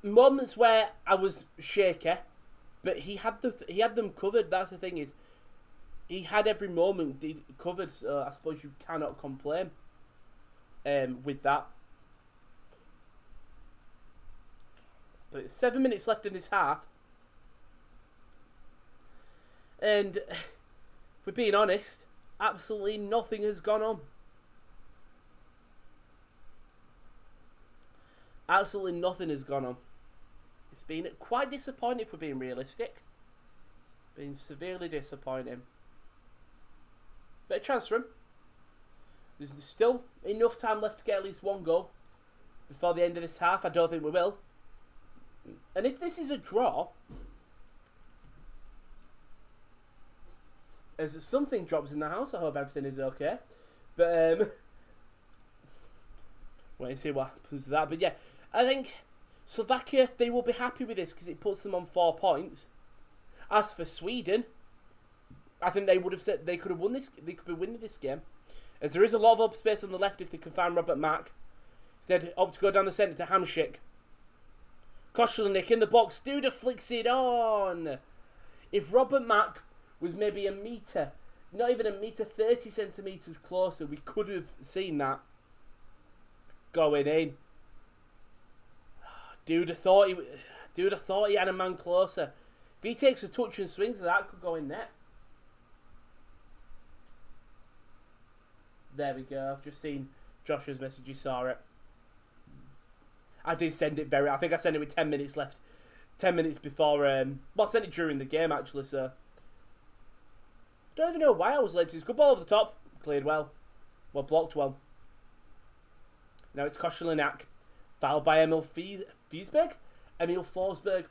moments where I was shaky, but he had them covered. That's the thing is, he had every moment covered. So I suppose you cannot complain with that. But 7 minutes left in this half. And if we're being honest, absolutely nothing has gone on. Absolutely nothing has gone on. It's been quite disappointing if we're being realistic. Been severely disappointing. But a chance for him. There's still enough time left to get at least one goal before the end of this half. I don't think we will. And if this is a draw, as something drops in the house. I hope everything is okay. But wait and see what happens to that. But yeah, I think Slovakia, they will be happy with this because it puts them on 4 points. As for Sweden, I think they would have said they could have won this. They could be winning this game, as there is a lot of open space on the left if they can find Robert Mack. Instead, opt to go down the centre to Hamšík. Košelník in the box. Duda flicks it on. If Robert Mack was maybe a metre, not even a metre, 30 centimetres closer, we could have seen that going in. Duda thought he had a man closer. If he takes a touch and swings, that could go in net. There we go. I've just seen Joshua's message. You saw it. I did send it I think I sent it with 10 minutes left. 10 minutes before... well, I sent it during the game, actually, so... Don't even know why I was late. It's a good ball over the top. Cleared well. Well, blocked well. Now it's Košelník. Fouled by Emil Forsberg? Emil Forsberg.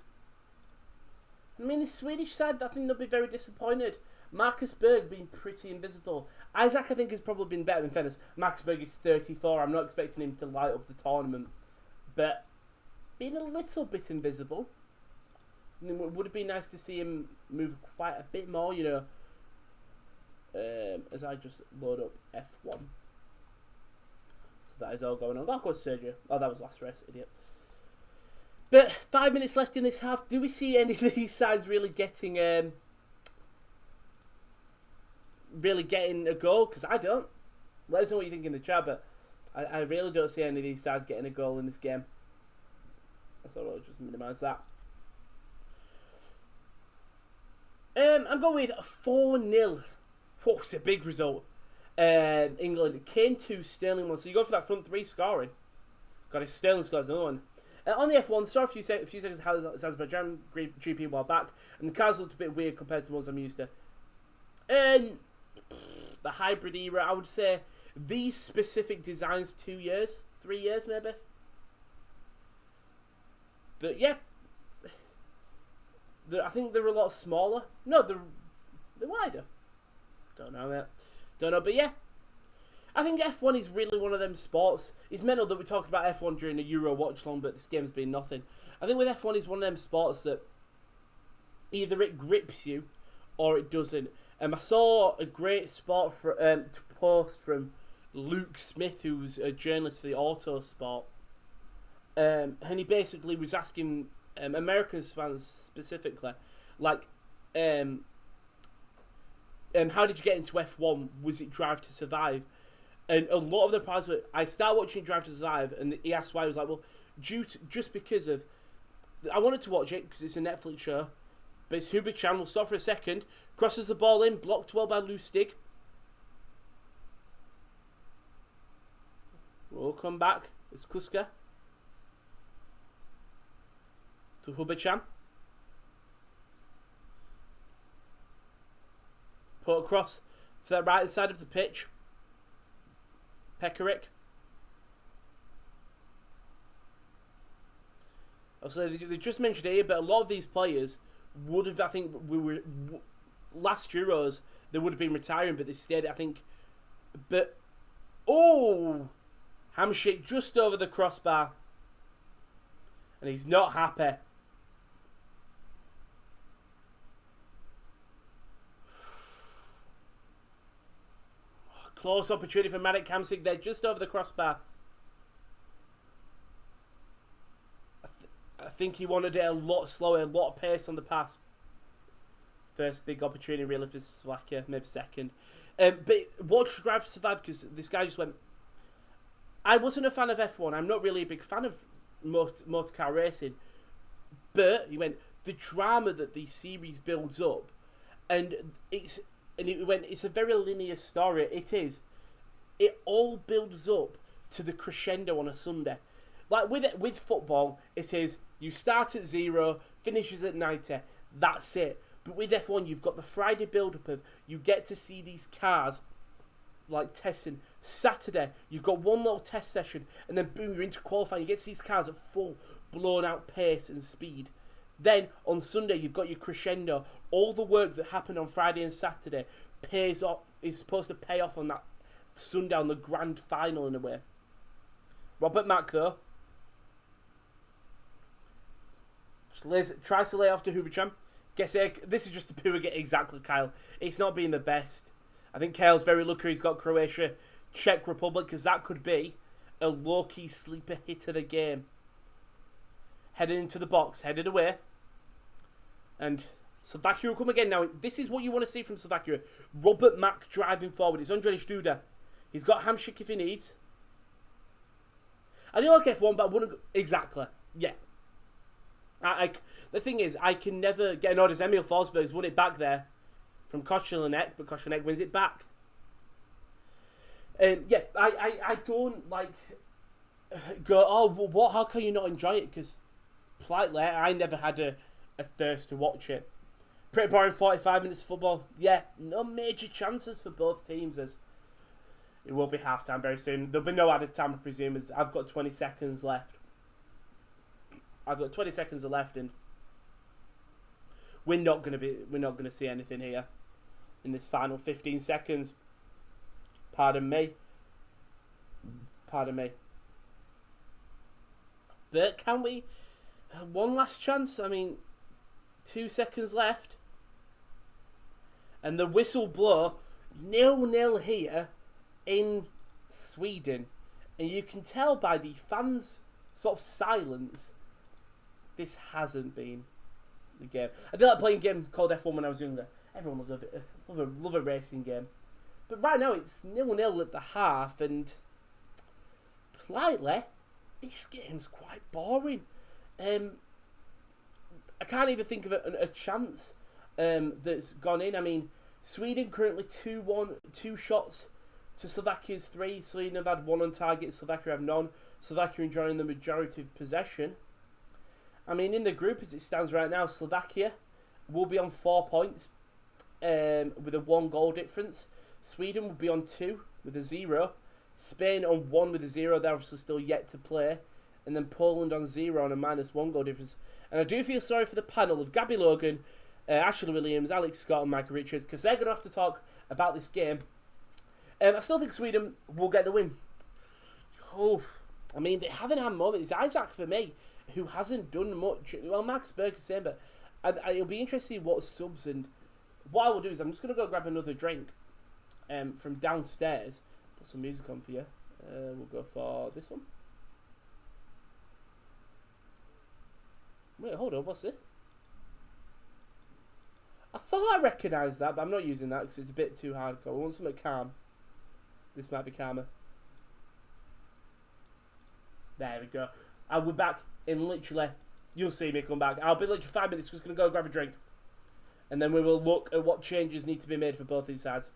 I mean, the Swedish side, I think they'll be very disappointed. Marcus Berg being pretty invisible. Isaac, I think, has probably been better than fairness. Marcus Berg is 34. I'm not expecting him to light up the tournament. But being a little bit invisible. It would have been nice to see him move quite a bit more, you know. As I just load up F1. So that is all going on. That was Sergio. Oh, that was last race, idiot. But 5 minutes left in this half. Do we see any of these sides really getting a goal? Because I don't. Let us know what you think in the chat, but I really don't see any of these sides getting a goal in this game. So I'll just minimise that. I'm going with 4-0. Oh, it's a big result. England. Kane 2, Sterling 1. So you go for that front 3 scoring. Got his Sterling scores another one. On the F1, saw a few seconds how Azerbaijan GP a while back, and the cars looked a bit weird compared to the ones I'm used to. The hybrid era, I would say these specific designs 2 years, 3 years maybe. But yeah, I think they're a lot smaller. No, they're wider. Don't know that. Don't know, but yeah. I think F1 is really one of them sports. It's mental that we talked about F1 during the Euro watch-along, but this game's been nothing. I think with F1 is one of them sports that either it grips you or it doesn't. I saw a great post from Luke Smith, who's a journalist for the Autosport. And he basically was asking American fans specifically, like, how did you get into F1? Was it Drive to Survive? And a lot of the replies were, I started watching Drive to Survive, and he asked why. He was like, well, just because of... I wanted to watch it because it's a Netflix show, but it's Hubert Chan. We'll stop for a second. Crosses the ball in, blocked well by Lustig. We'll come back. It's Kuska. To Hubert Chan. Put across to the right side of the pitch. Pekarik. Obviously, they just mentioned here, but a lot of these players would have, I think, last Euros, they would have been retiring, but they stayed, I think. But, oh! Hamšík just over the crossbar. And he's not happy. Close opportunity for Marek Hamšík there, just over the crossbar. I think he wanted it a lot slower, a lot of pace on the pass. First big opportunity really for Slovakia, maybe second. But watch Drive to Survive, because this guy just went... I wasn't a fan of F1. I'm not really a big fan of motor car racing. But, he went, the drama that the series builds up, and it's a very linear story. It is. It all builds up to the crescendo on a Sunday. Like with football, it is, you start at 0, finishes at 90. That's it. But with F1, you've got the Friday build-up of, you get to see these cars, like testing. Saturday, you've got one little test session, and then boom, you're into qualifying. You get to see these cars at full, blown-out pace and speed. Then, on Sunday, you've got your crescendo. All the work that happened on Friday and Saturday pays off. Is supposed to pay off on that sundown, the grand final in a way. Robert Mack though tries to lay off to Hubacham. This is just a pure get exactly, Kyle. It's not being the best. I think Kyle's very lucky he's got Croatia, Czech Republic, because that could be a low-key sleeper hit of the game. Headed into the box, headed away. And Slovakia will come again. Now, this is what you want to see from Slovakia. Robert Mack driving forward. It's Andrej Duda. He's got Hamšík if he needs. I do like F1, but I wouldn't... Exactly. Yeah. The thing is, I can never get an order as Emil Forsberg's won it back there from Kochelenek, but Kochelenek wins it back. Yeah, I don't like go, oh, what? How can you not enjoy it? Because politely, I never had a thirst to watch it. Pretty boring 45 minutes of football. Yeah, no major chances for both teams as it will be half-time very soon. There'll be no added time, I presume, as I've got 20 seconds left. I've got 20 seconds left, and we're not gonna see anything here in this final 15 seconds. Pardon me. But can we? One last chance. I mean, 2 seconds left, and the whistle blow 0-0 here in Sweden, and you can tell by the fans' sort of silence. This hasn't been the game. I did like playing a game called F1 when I was younger. Everyone loves love a racing game. But right now it's 0-0 at the half, and politely, this game's quite boring. I can't even think of a chance that's gone in. I mean, Sweden currently 2-1, 2 shots to Slovakia's 3. Sweden have had 1 on target, Slovakia have none. Slovakia enjoying the majority of possession. I mean, in the group as it stands right now, Slovakia will be on 4 points with a 1 goal difference. Sweden will be on 2 with a 0. Spain on 1 with a 0. They're obviously still yet to play. And then Poland on 0 on a -1 goal difference. And I do feel sorry for the panel of Gabby Logan, Ashley Williams, Alex Scott and Michael Richards, because they're going to have to talk about this game. I still think Sweden will get the win. Oh, I mean, they haven't had moments. It's Isaac for me, who hasn't done much. Well, Max Berger's same, but it'll be interesting what subs. And what I will do is I'm just going to go grab another drink from downstairs. Put some music on for you. We'll go for this one. Wait, hold on, what's this? I thought I recognised that, but I'm not using that because it's a bit too hardcore. I want something calm. This might be calmer. There we go. I'll be back in literally, you'll see me come back. I'll be literally 5 minutes, just going to go grab a drink. And then we will look at what changes need to be made for both these sides.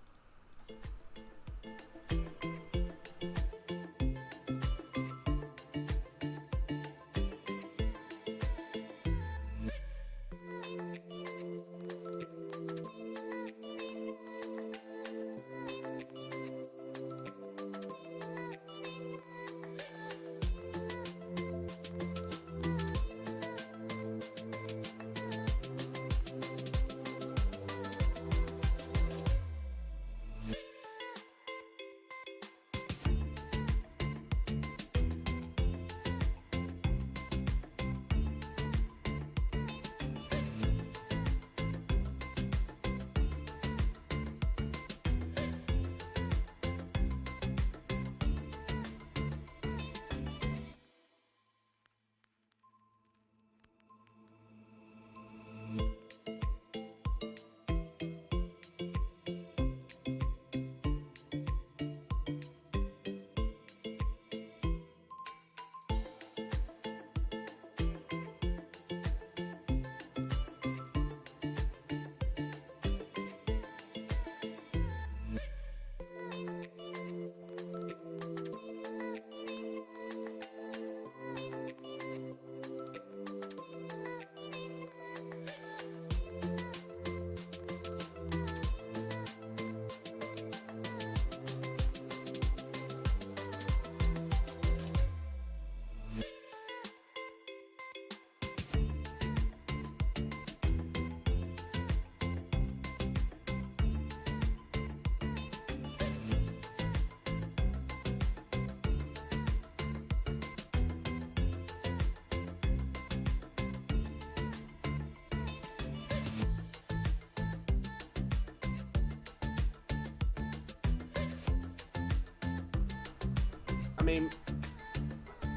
I mean,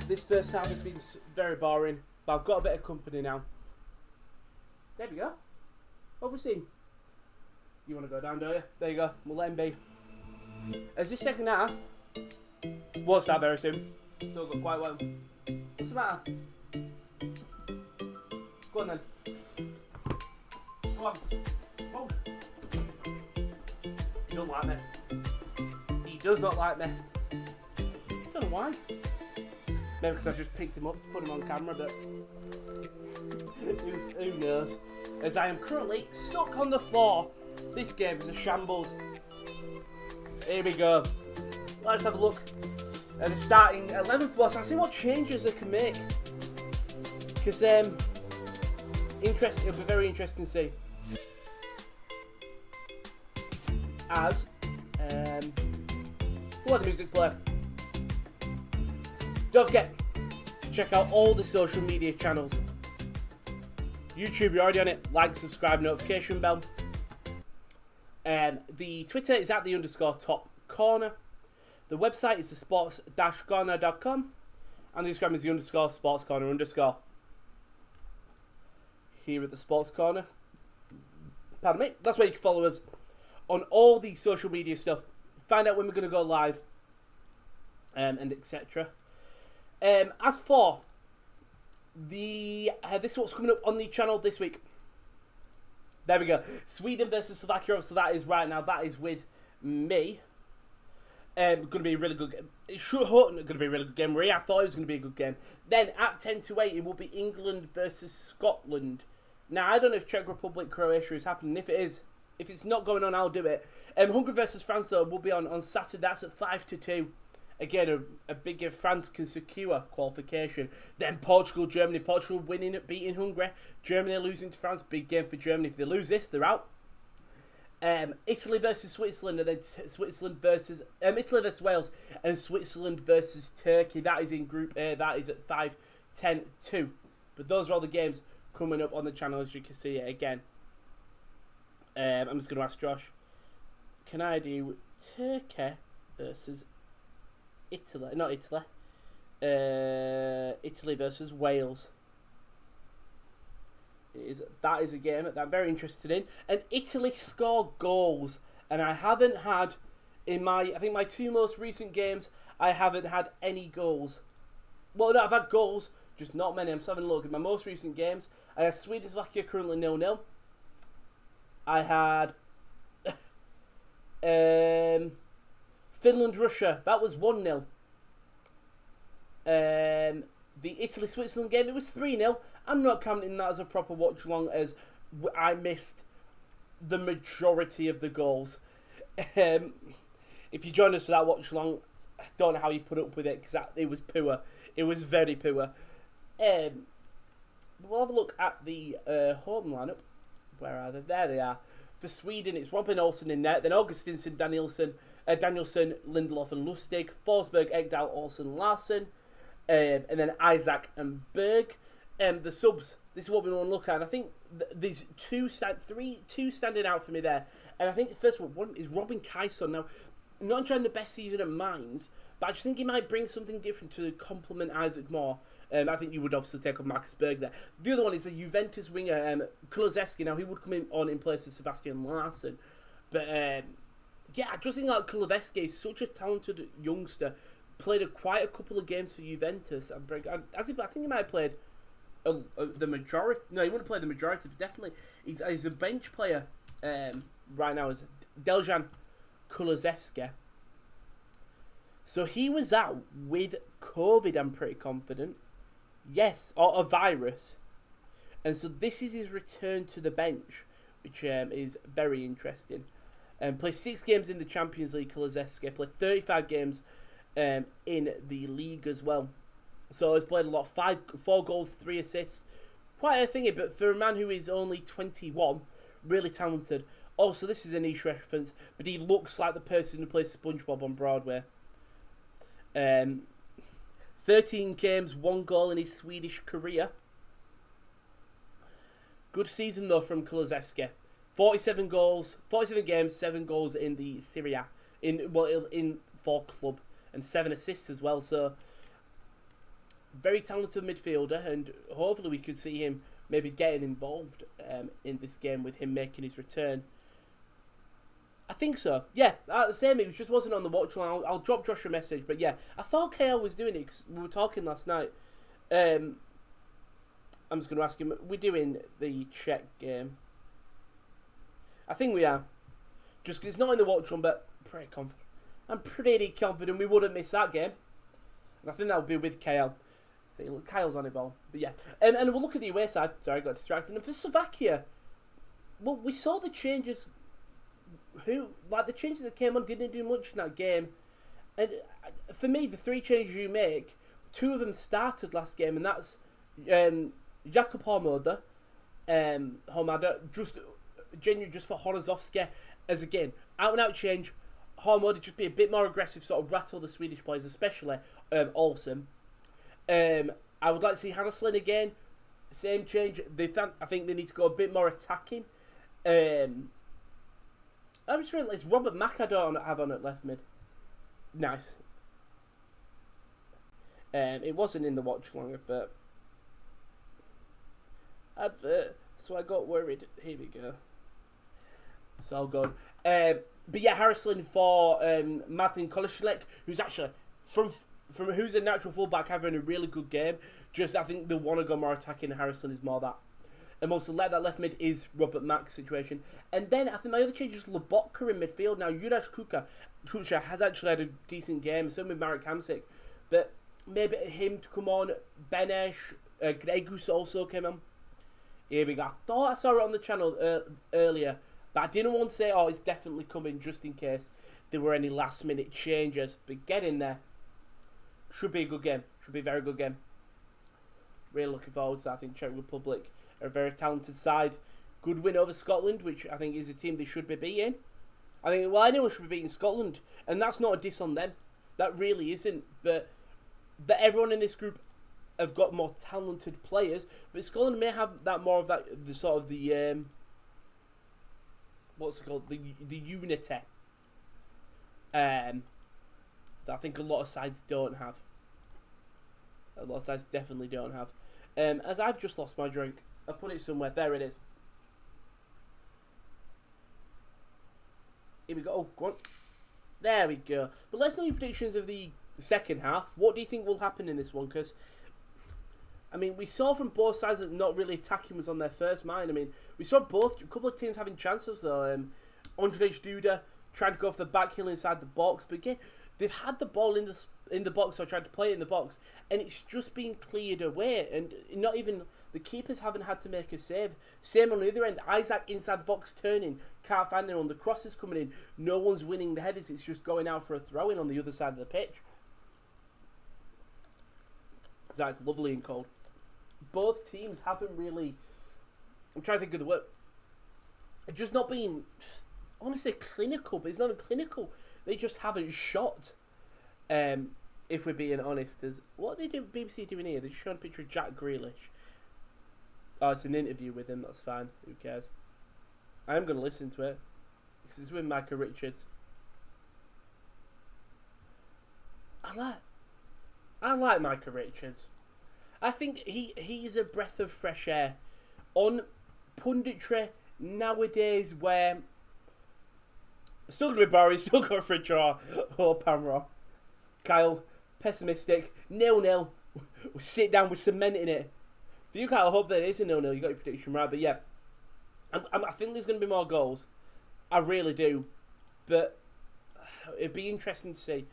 this first half has been very boring, but I've got a bit of company now. There we go. What have we seen? You want to go down, don't you? There you go. We'll let him be. As this second half won't start very soon. Still got quite well. What's the matter? Go on then. Go on. Oh. He don't like me. He does not like me. I don't know why. Maybe because I just picked him up to put him on camera, but who knows? As I am currently stuck on the floor. This game is a shambles. Here we go. Let's have a look at the starting 11 for us. I'll see what changes they can make. Because it'll be very interesting to see. As we'll let the music play. Don't forget to check out all the social media channels. YouTube, you're already on it. Like, subscribe, notification bell. The Twitter is at @the_top corner. The website is the sports-corner.com. And the Instagram is the _sports corner_. Here at the Sports Corner. Pardon me. That's where you can follow us on all the social media stuff. Find out when we're going to go live. And etc. As for this is what's coming up on the channel this week. There we go. Sweden versus Slovakia. So that is right now. That is with me. Going to be a really good game. It should going to be a really good game. I thought it was going to be a good game. Then at 10 to 8, it will be England versus Scotland. Now I don't know if Czech Republic Croatia is happening. If it is, if it's not going on, I'll do it. Hungary versus France though will be on Saturday. That's at 5 to 2. Again, a big if France can secure qualification. Then Portugal, Germany. Portugal winning, beating Hungary. Germany losing to France. Big game for Germany. If they lose this, they're out. Italy versus Switzerland, and then Switzerland versus Italy versus Wales, and Switzerland versus Turkey. That is in Group A. That is at 5, 10, 2. But those are all the games coming up on the channel, as you can see it again. I'm just going to ask Josh, can I do Turkey versus Italy? Not Italy. Italy versus Wales. That is a game that I'm very interested in. And Italy score goals. And I haven't had, I think my 2 most recent games, I haven't had any goals. Well, no, I've had goals, just not many. I'm just having a look at my most recent games. I had Sweden, Slovakia currently 0-0. I had Finland, Russia. That was 1-0. The Italy-Switzerland game, it was 3-0. I'm not counting that as a proper watch-along, as I missed the majority of the goals. If you joined us for that watch-along, I don't know how you put up with it, because it was poor. It was very poor. We'll have a look at the home lineup. Where are they? There they are. For Sweden, it's Robin Olsen in net, then Augustinsson, Danielsson, Lindelof and Lustig, Forsberg, Ekdal, Olsen, Larsen, and then Isaac and Berg. The subs, this is what we want to look at. And I think there's two standing out for me there. And I think the first one is Robin Kyson. Now, not enjoying the best season at Mainz, but I just think he might bring something different to complement Isaac more. I think you would obviously take on Marcus Berg there. The other one is the Juventus winger, Kulusevski. Now, he would come in in place of Sebastian Larsen. But, yeah, I just think that Kulusevski is such a talented youngster. Played quite a couple of games for Juventus. I think he might have played the majority. No, he wouldn't play the majority, but definitely he's a bench player right now as Deljan Kulusevski. So he was out with COVID, I'm pretty confident. Yes, or a virus. And so this is his return to the bench, which is very interesting. Played 6 games in the Champions League, Kulusevski. Played 35 games in the league as well. So he's played a lot. 4 goals, 3 assists. Quite a thingy, but for a man who is only 21, really talented. Also, this is a niche reference, but he looks like the person who plays SpongeBob on Broadway. 13 games, 1 goal in his Swedish career. Good season though from Kulusevski. 47 games, 7 goals in the Serie A, for club. and 7 assists as well. So very talented midfielder, and hopefully we could see him maybe getting involved in this game with him making his return. I think so. Yeah, same. It just wasn't on the watch line. I'll drop Josh a message, but yeah, I thought KL was doing it 'cause we were talking last night. I'm just going to ask him. We're doing the Czech game. I think we are. Just 'cause it's not in the watch line, but pretty confident. I'm pretty confident we wouldn't miss that game. And I think that would be with KL. See, look, Kyle's on it ball. But yeah. And we'll look at the away side. Sorry, I got distracted. And for Slovakia, well, we saw the changes. The changes that came on didn't do much in that game. And for me, the 3 changes you make, 2 of them started last game, and that's Jakub Hormada, just genuinely just for Horozovsky, as again, out and out change. Hormada just be a bit more aggressive, sort of rattle the Swedish players, especially Olsen. I would like to see Harrislin again. Same change. I think they need to go a bit more attacking. I'm just realised Robert Mack I don't have on at left mid. Nice. It wasn't in the watch long advert. So I got worried. Here we go. It's all good. But yeah, Harrislin for Martin Kolishilek, who's actually from who's a natural fullback, having a really good game. Just I think they want to go more attacking. Harrislin is more that. And most of that left mid is Robert Mack's situation. And then I think my other change is Lobotka in midfield. Now, Juraj Kucha has actually had a decent game, same with Marek Hamsik. But maybe him to come on. Benesh, Gregus also came on. Here we go. I thought I saw it on the channel earlier, but I didn't want to say, oh, it's definitely coming, just in case there were any last minute changes. But get in there. Should be a good game. Should be a very good game. Really looking forward to that. I think Czech Republic are a very talented side. Good win over Scotland, which I think is a team they should be beating. I think, well, anyone should be beating Scotland. And that's not a diss on them. That really isn't. But that everyone in this group have got more talented players. But Scotland may have that more of that, the sort of the, what's it called? The unity. That I think a lot of sides don't have. A lot of sides definitely don't have. As I've just lost my drink. I put it somewhere. There it is. Here we go. Oh, go on. There we go. But let's know your predictions of the second half. What do you think will happen in this one? Because, I mean, we saw from both sides that not really attacking was on their first mind. I mean, we saw a couple of teams having chances, though. Andrzej Duda trying to go for the back heel inside the box. But again, they've had the ball in the box, or tried to play it in the box, and it's just been cleared away. And not even... The keepers haven't had to make a save. Same on the other end. Isaac inside the box turning. Can't find anyone. The cross is coming in. No one's winning the headers. It's just going out for a throw-in on the other side of the pitch. That's lovely and cold. Both teams haven't really... I'm trying to think of the word. It's just not been... I want to say clinical, but it's not even clinical. They just haven't shot. If we're being honest. What are they BBC doing here? They're showing a picture of Jack Grealish. Oh, it's an interview with him. That's fine. Who cares? I am going to listen to it. Because it's with Micah Richards. I like Micah Richards. I think he's a breath of fresh air. On punditry nowadays where... Still going to be boring. Still going for a draw. Oh, Pamra. Kyle, pessimistic. 0-0. We sit down with cementing it. For you, Kyle, I hope that it is a 0-0. You got your prediction right, but yeah, I think there's going to be more goals. I really do, but it'd be interesting to see.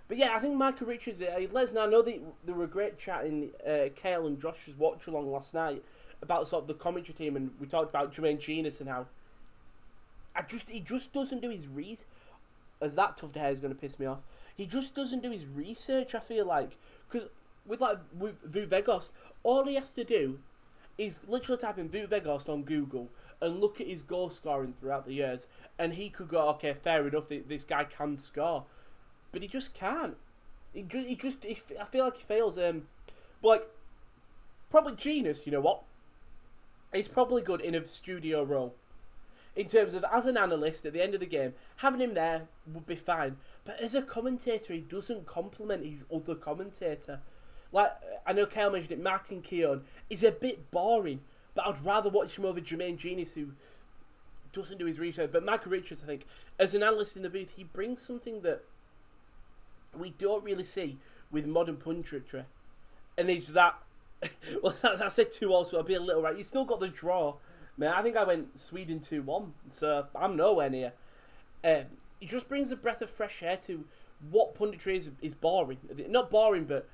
But yeah, I think Micah Richards, Lesnar, I know they were a great chat in Kale and Josh's watch-along last night about sort of the commentary team, and we talked about Jermaine Genius and how he just doesn't do his read. As that tough to hair is going to piss me off. He just doesn't do his research, I feel like. Because with Wout Weghorst, all he has to do is literally type in Wout Weghorst on Google and look at his goal scoring throughout the years, and he could go, okay, fair enough, this guy can score. But he just can't. I feel like he fails. Probably Genius, you know what? He's probably good in a studio role. In terms of, as an analyst, at the end of the game, having him there would be fine. But as a commentator, he doesn't compliment his other commentator. Like, I know Kyle mentioned it, Martin Keown is a bit boring, but I'd rather watch him over Jermaine Genius, who doesn't do his research. But Michael Richards, I think, as an analyst in the booth, he brings something that we don't really see with modern punditry. And it's that, well, I said 2-all, so I'll be a little right. You still got the draw. Man, I think I went Sweden 2-1, so I'm nowhere near. It just brings a breath of fresh air to what punditry is boring. Not boring, but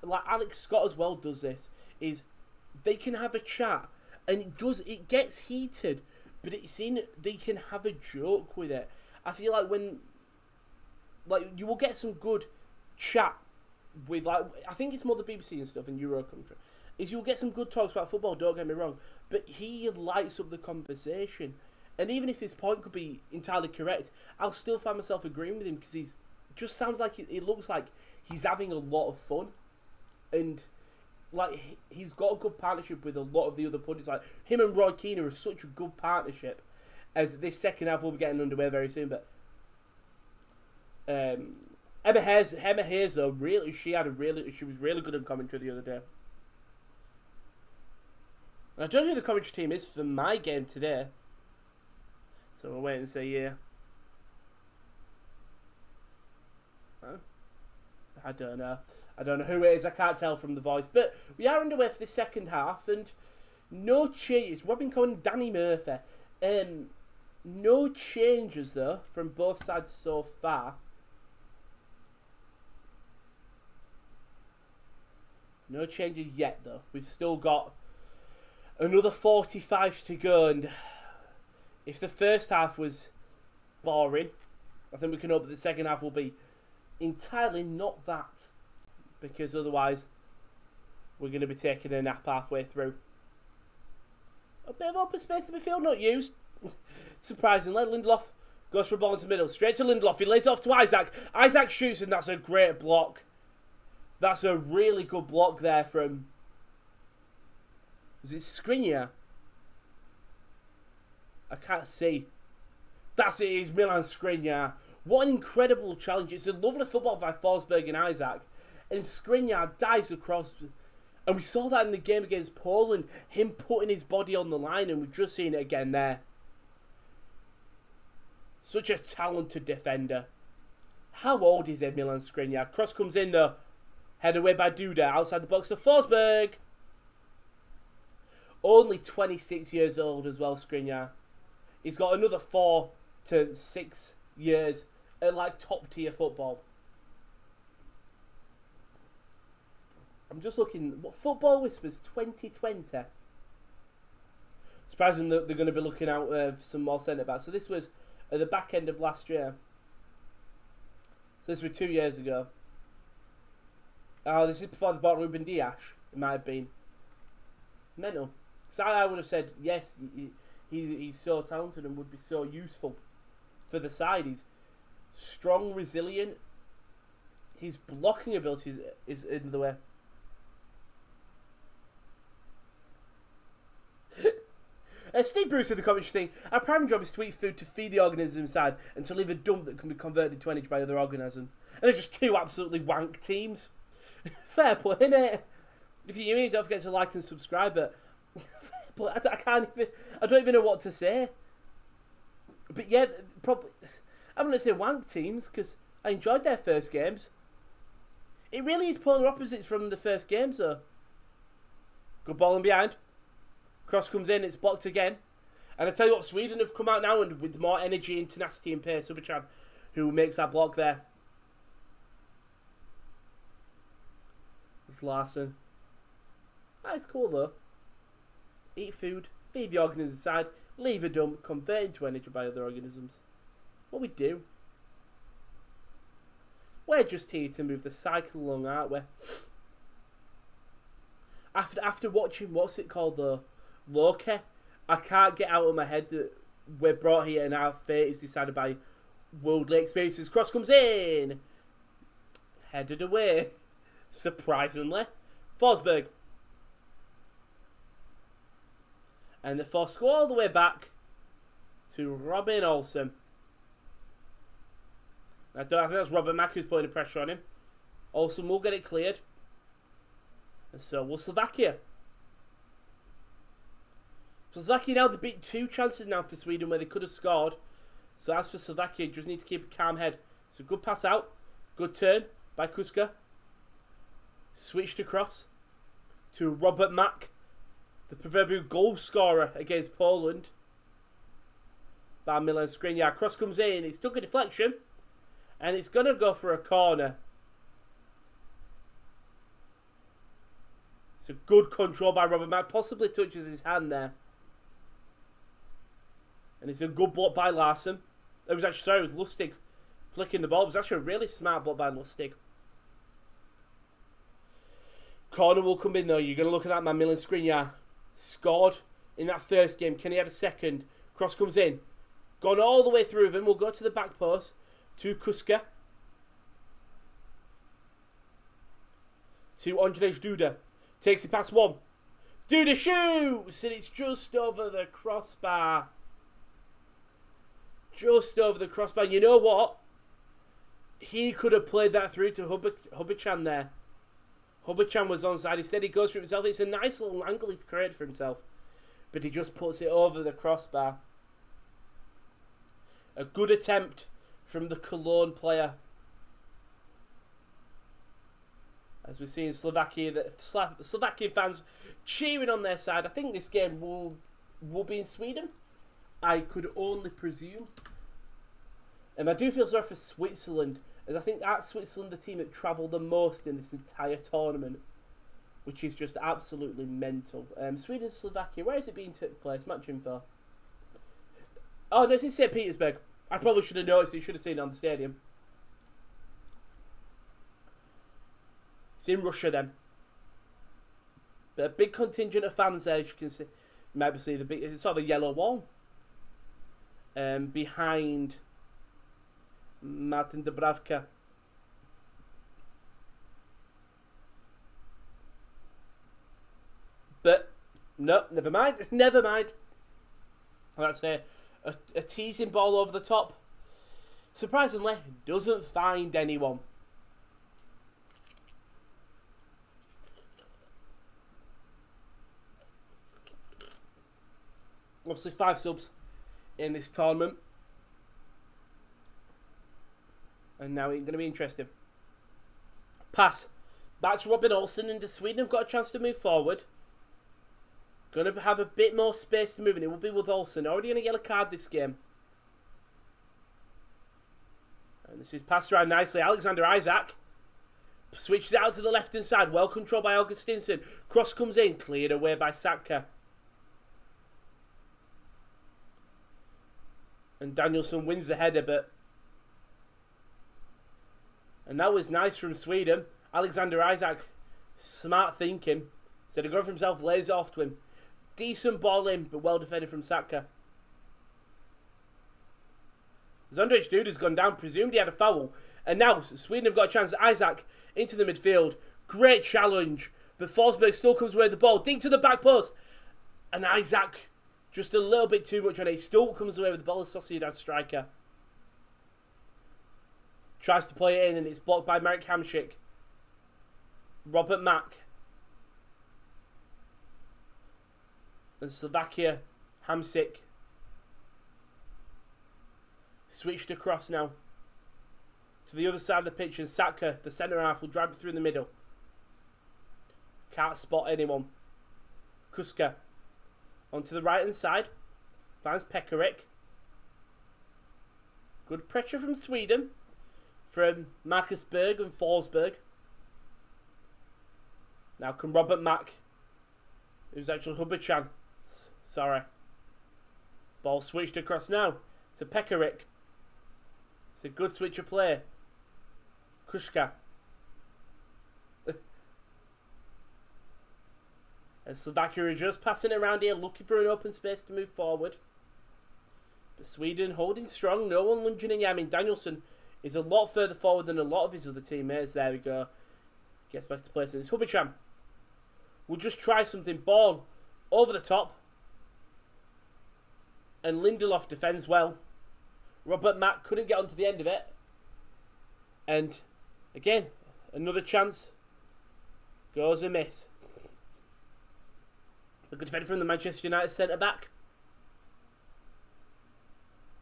like Alex Scott as well does this. Is they can have a chat, and it gets heated, but they can have a joke with it. I feel like you will get some good chat with, like, I think it's more the BBC and stuff in Euro country. Is you'll get some good talks about football. Don't get me wrong, but he lights up the conversation. And even if his point could be entirely correct, I'll still find myself agreeing with him because just sounds like it looks like he's having a lot of fun, and like he's got a good partnership with a lot of the other pundits. Like him and Roy Keane are such a good partnership. As this second half will be getting underway very soon, but Emma Hayes though she was really good in commentary the other day. And I don't know who the commentary team is for my game today. So we'll wait and see, yeah. Huh? I don't know who it is. I can't tell from the voice. But we are underway for the second half, and no changes. Robin Cohen, Danny Murphy. No changes, though, from both sides so far. No changes yet, though. We've still got another 45 to go, and if the first half was boring, I think we can hope that the second half will be entirely not that, because otherwise we're going to be taking a nap halfway through. A bit of open space to midfield not used. Surprisingly, Lindelof goes for a ball into middle. Straight to Lindelof. He lays it off to Isaac. Isaac shoots, and that's a great block. That's a really good block there from... Is it Skriniar? I can't see. That's it, it's Milan Skriniar. What an incredible challenge. It's a lovely football by Forsberg and Isaac. And Skriniar dives across. And we saw that in the game against Poland. Him putting his body on the line, and we've just seen it again there. Such a talented defender. How old is it, Milan Skriniar? Cross comes in though. Head away by Duda. Outside the box of Forsberg. Only 26 years old as well, Skriniar. He's got another 4 to 6 years at like top tier football. I'm just looking. What Football Whispers 2020? Surprising that they're going to be looking out some more centre backs. So this was at the back end of last year. So this was 2 years ago. Oh, this is before they bought Ruben Dias. It might have been mental. So I would have said yes. He's so talented and would be so useful for the side. He's strong, resilient. His blocking ability is in the way. Steve Bruce in the commentary thing. Our primary job is to eat food to feed the organism inside and to leave a dump that can be converted into energy by other organisms. And there's just 2 absolutely wank teams. Fair play, mate. If you're new, don't forget to like and subscribe. But I don't even know what to say. But yeah, probably I'm going to say wank teams because I enjoyed their first games. It really is polar opposites from the first games, though. Good ball in behind. Cross comes in, it's blocked again. And I tell you what, Sweden have come out now and with more energy and tenacity and pace. Subachan, who makes that block there. It's Larson. That's cool though. Eat food, feed the organisms inside, leave a dump, convert into energy by other organisms. What we do. We're just here to move the cycle along, aren't we? After watching, what's it called though? Loki, I can't get out of my head that we're brought here and our fate is decided by worldly experiences. Cross comes in. Headed away. Surprisingly. Forsberg. And the force go all the way back to Robin Olsen. I think that's Robert Mack who's putting the pressure on him. Olsen will get it cleared. And so will Slovakia. So Slovakia now, they beat 2 chances now for Sweden where they could have scored. So as for Slovakia, just need to keep a calm head. It's a good pass out. Good turn by Kuska. Switched across to Robert Mack, the proverbial goal scorer against Poland. By Milan Skriniar. Cross comes in. It's took a deflection. And it's going to go for a corner. It's a good control by Robert Mack. Possibly touches his hand there. And it's a good block by Larsson. It was actually, sorry, it was Lustig flicking the ball. It was actually a really smart block by Lustig. Corner will come in though. You're going to look at that man, Milan Skriniar. Scored in that first game. Can he have a second? Cross comes in. Gone all the way through of him. We'll go to the back post. To Kuska. To Andrzej Duda. Takes it past one. Duda shoots! And it's just over the crossbar. Just over the crossbar. You know what? He could have played that through to Hubichan there. Hubichan was onside. Instead, he goes for himself. It's a nice little angle he created for himself. But he just puts it over the crossbar. A good attempt from the Cologne player. As we see in Slovakia, the Slovakian fans cheering on their side. I think this game will be in Sweden. I could only presume. And I do feel sorry for Switzerland, as I think that's Switzerland the team that travelled the most in this entire tournament, which is just absolutely mental. Sweden, Slovakia, where is it being took place? Match info. Oh no, it's in St. Petersburg. I probably should have noticed. You should have seen it on the stadium. It's in Russia then. But a big contingent of fans there, as you can see. You might see the big, it's sort of a yellow wall. Behind Martin Dubravka. But, no, never mind. Never mind. That's a teasing ball over the top. Surprisingly, doesn't find anyone. Obviously 5 subs in this tournament. And now it's going to be interesting. Pass. Back to Robin Olsen, and Sweden have got a chance to move forward. Going to have a bit more space to move in. It will be with Olsen. Already on a yellow card this game. And this is passed around nicely. Alexander Isak switches out to the left-hand side. Well controlled by Augustinsson. Cross comes in. Cleared away by Satka. And Danielsson wins the header, but... And that was nice from Sweden. Alexander Isak, smart thinking. Instead of going for himself, lays it off to him. Decent ball in, but well defended from Satka. As Andrzej Duda's gone down, presumed he had a foul. And now Sweden have got a chance. Isak into the midfield. Great challenge. But Forsberg still comes away with the ball. Dink to the back post. And Isak... just a little bit too much on it. He still comes away with the ball as Sociedad striker. Tries to play it in and it's blocked by Marek Hamšík. Robert Mack. And Slovakia, Hamšík. Switched across now to the other side of the pitch, and Satka, the centre half, will drive it through the middle. Can't spot anyone. Kuska. Onto the right hand side. Finds Pekarik. Good pressure from Sweden. From Marcus Berg and Forsberg. Now can Robert Mack. Who's actually Hubichan. Sorry. Ball switched across now to Pekarik. It's a good switch of play. Kuska. And Slovakia are just passing around here, looking for an open space to move forward. But Sweden holding strong, no one lunging in. I mean, Danielsson is a lot further forward than a lot of his other teammates. There we go. Gets back to place. And it's Hubichan. We'll just try something. Ball over the top. And Lindelof defends well. Robert Mack couldn't get onto the end of it. And again, another chance goes amiss. A good defender from the Manchester United centre-back.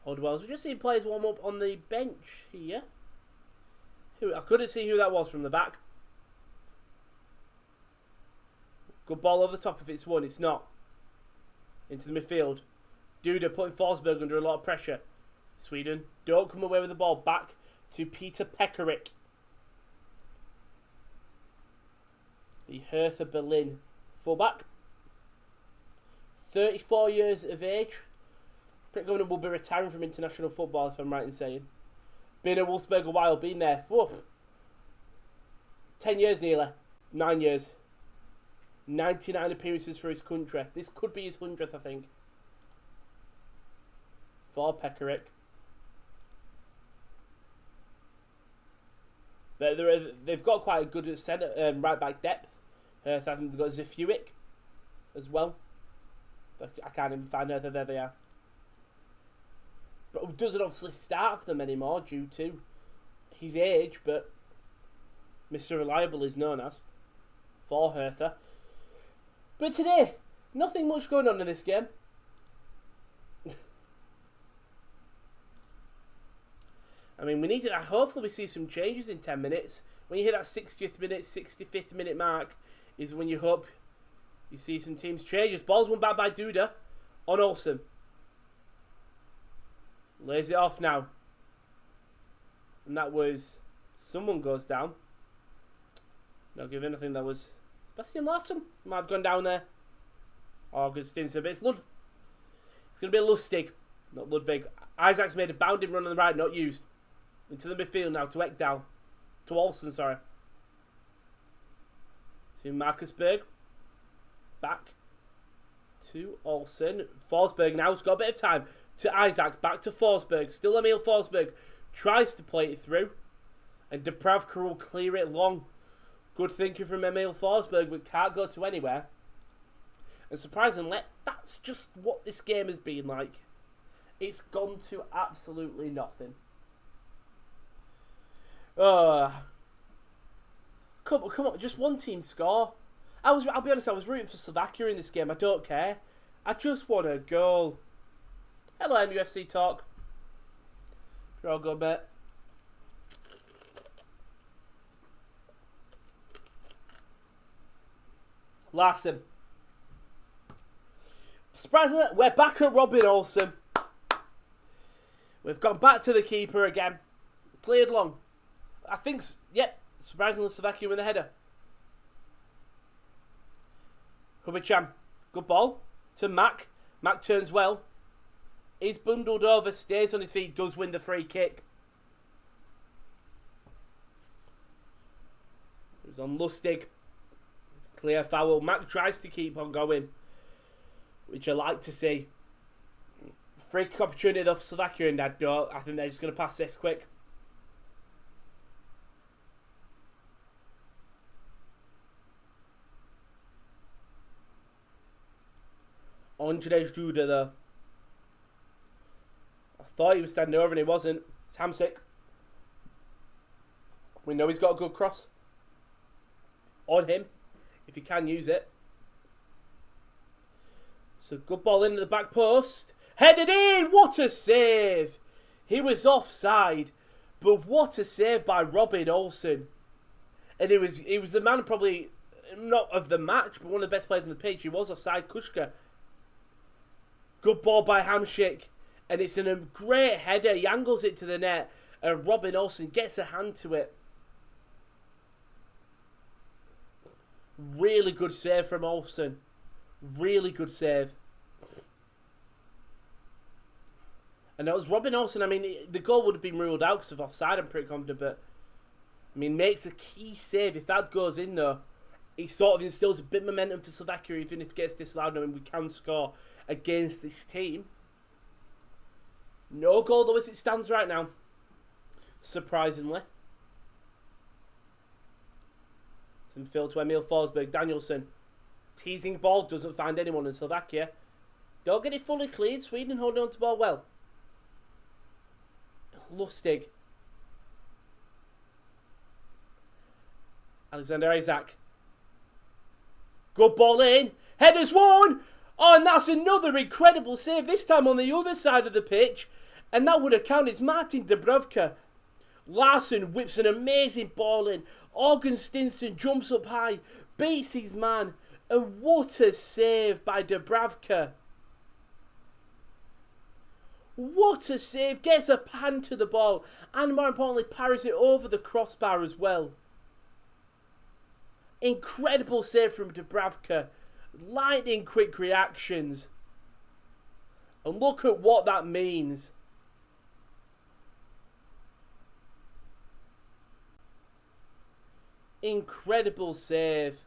Holdwell's. We've just seen players warm up on the bench here. I couldn't see who that was from the back. Good ball over the top if it's won. It's not. Into the midfield. Duda putting Forsberg under a lot of pressure. Sweden don't come away with the ball. Back to Peter Pekarik. The Hertha Berlin fullback. 34 years of age. Prick Governor will be retiring from international football, if I'm right in saying. Been at Wolfsburg a while, been there. Woof. 10 years nearly. 9 years. 99 appearances for his country. This could be his 100th, I think. For Pekarik. They've got quite a good centre, right back depth. I think they've got Zefuik as well. I can't even find out. There they are. But doesn't obviously start for them anymore due to his age, but Mr. Reliable is known as for Hertha. But today, nothing much going on in this game. I mean, we need to. Hopefully, we see some changes in 10 minutes. When you hit that 60th minute, 65th minute mark, is when you hope you see some teams changes. Ball's won back by Duda on Olsen. Lays it off now. And that was... Someone goes down. Not giving. I think that was... Sebastian Larsson. Might have gone down there. Oh, good Stinson. But it's going to be Lustig. Not Ludwig. Isaac's made a bounding run on the right. Not used. Into the midfield now. To Ekdal. To Olsen, sorry. To Marcus Berg. Back. To Olsen. Forsberg now has got a bit of time. To Isaac, back to Forsberg. Still Emil Forsberg. Tries to play it through. And Dubravka will clear it long. Good thinking from Emil Forsberg, but can't go to anywhere. And surprisingly, that's just what this game has been like. It's gone to absolutely nothing. Come on, just one team score. I'll be honest, I was rooting for Slovakia in this game. I don't care. I just want a goal. Hello, MUFC Talk. You're all good, mate. Larson. Surprisingly, we're back at Robin Olsen. We've gone back to the keeper again. Cleared long. I think, yep, surprisingly, Slovakia win the header. Hubacham. Good ball to Mac. Mac turns well. He's bundled over, stays on his feet, does win the free kick. It was on Lustig. Clear foul. Mac tries to keep on going, which I like to see. Free kick opportunity though for Slovakia, and I think they're just going to pass this quick. Andrzej Duda though. I thought he was standing over and he wasn't. It's Hamsik. We know he's got a good cross on him, if he can use it. So good ball into the back post. Headed in! What a save! He was offside, but what a save by Robin Olsen. And it was the man probably, not of the match, but one of the best players on the pitch. He was offside, Kushka. Good ball by Hamsik. And it's a great header. He angles it to the net. And Robin Olsen gets a hand to it. Really good save from Olsen. Really good save. And that was Robin Olsen. I mean, the goal would have been ruled out because of offside, I'm pretty confident. But, I mean, makes a key save. If that goes in, though, it sort of instills a bit of momentum for Slovakia, even if it gets disallowed. I mean, we can score against this team. No goal, though, as it stands right now. Surprisingly. Some fill to Emil Forsberg. Danielson. Teasing ball. Doesn't find anyone in Slovakia. Don't get it fully cleared. Sweden holding on to the ball well. Lustig. Alexander Isaac. Good ball in. Headers won. Oh, and that's another incredible save, this time on the other side of the pitch. And that would have counted. It's Martin Dubravka. Larson whips an amazing ball in. Augustinsson jumps up high, beats his man. And what a save by Dubravka. What a save. Gets a hand to the ball. And more importantly, parries it over the crossbar as well. Incredible save from Dubravka. Lightning quick reactions. And look at what that means. Incredible save.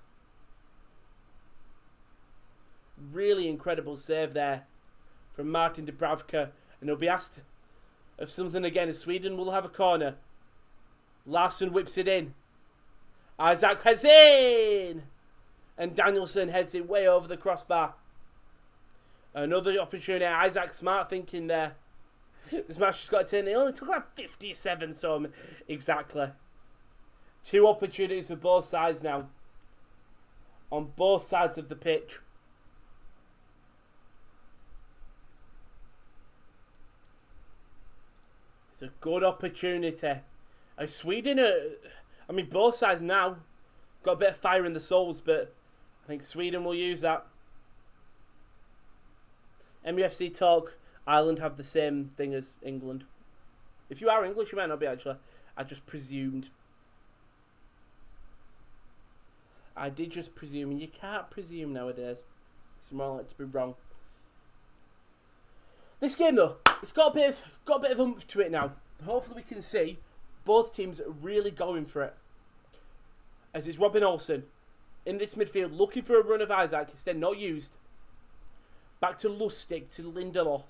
Really incredible save there from Martin Dubravka. And he'll be asked of something again as Sweden will have a corner. Larsson whips it in. Isaac heads in. And Danielson heads it way over the crossbar. Another opportunity. Isaac smart thinking there. This match has got to turn. It only took about 57 some exactly. 2 opportunities for both sides now. On both sides of the pitch. It's a good opportunity. Sweden I mean, both sides now got a bit of fire in the souls, but I think Sweden will use that. MUFC talk, Ireland have the same thing as England. If you are English, you might not be actually. I just presumed. I did just presume, and you can't presume nowadays. It's more like to be wrong. This game though, it's got a bit of oomph to it now. Hopefully we can see both teams really going for it. As it's Robin Olsen in this midfield looking for a run of Isaac, instead not used. Back to Lustig, to Lindelof.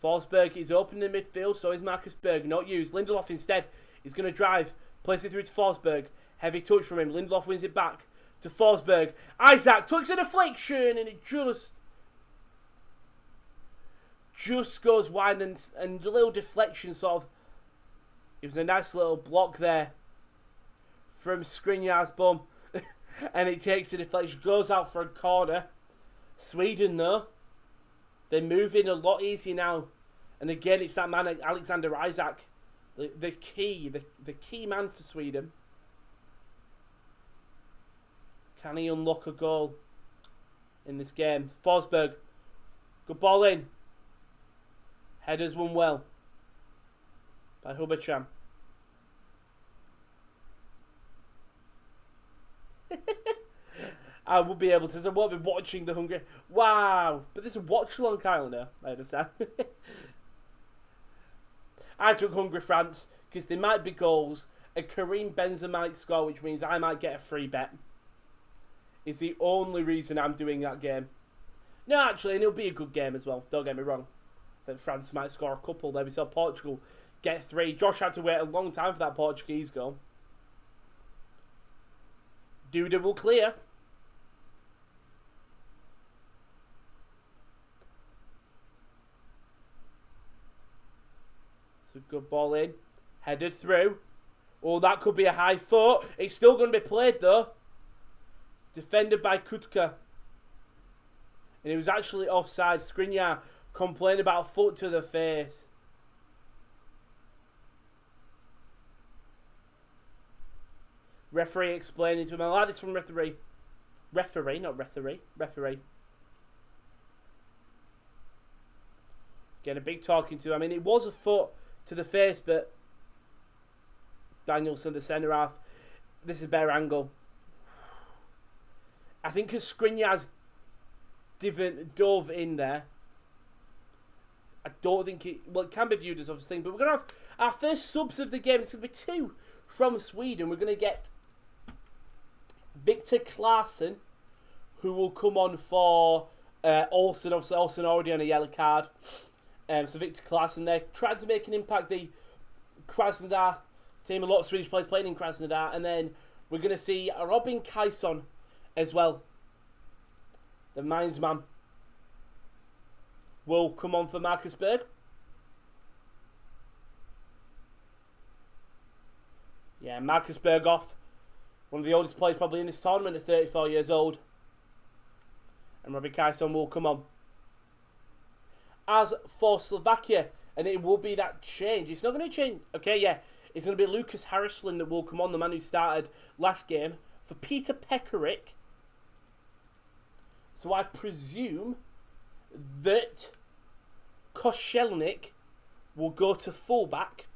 Forsberg is open in the midfield, so is Marcus Berg, not used. Lindelof instead is going to drive, plays it through to Forsberg. Heavy touch from him. Lindelof wins it back to Forsberg. Isaac takes a deflection and it just goes wide and a little deflection sort of. It was a nice little block there from Skriniar's bum. And it takes a deflection, goes out for a corner. Sweden though, they're moving a lot easier now. And again, it's that man Alexander Isaac, the key man for Sweden. Can he unlock a goal in this game? Forsberg, good ball in. Headers won well by Hubacham. I will be able to, so I won't be watching the Hungary. Wow, but there's a watch-along calendar, I understand. I took Hungary-France because there might be goals. And Karim Benzema might score, which means I might get a free bet. Is the only reason I'm doing that game. No, actually, and it'll be a good game as well. Don't get me wrong. I think France might score a couple there. We saw Portugal get 3. Josh had to wait a long time for that Portuguese goal. Duda will clear. It's a good ball in. Headed through. Oh, that could be a high foot. It's still going to be played though. Defended by Kutka. And it was actually offside. Skriniar complained about a foot to the face. Referee explaining to him. I like this from referee. Referee, not referee. Referee. Getting a big talking to. I mean, it was a foot to the face, but Danielson, the centre half. This is a better angle. I think because Skriniar's dove in there, I don't think it... Well, it can be viewed as obviously, but we're going to have our first subs of the game. It's going to be 2 from Sweden. We're going to get Victor Claesson, who will come on for Olsen. Obviously, Olsen already on a yellow card. So Victor Claesson there, trying to make an impact. The Krasnodar team, a lot of Swedish players playing in Krasnodar. And then we're going to see Robin Quaison as well. The Mainz man will come on for Marcus Berg. Yeah, Marcus Berg off One of the oldest players probably in this tournament at 34 years old. And Robbie Kyson will come on. As for Slovakia, and it will be that change. It's not going to change. Okay, yeah. It's going to be Lucas Harrislin that will come on, the man who started last game, for Peter Pekarik. So I presume that Koscielnik will go to fullback.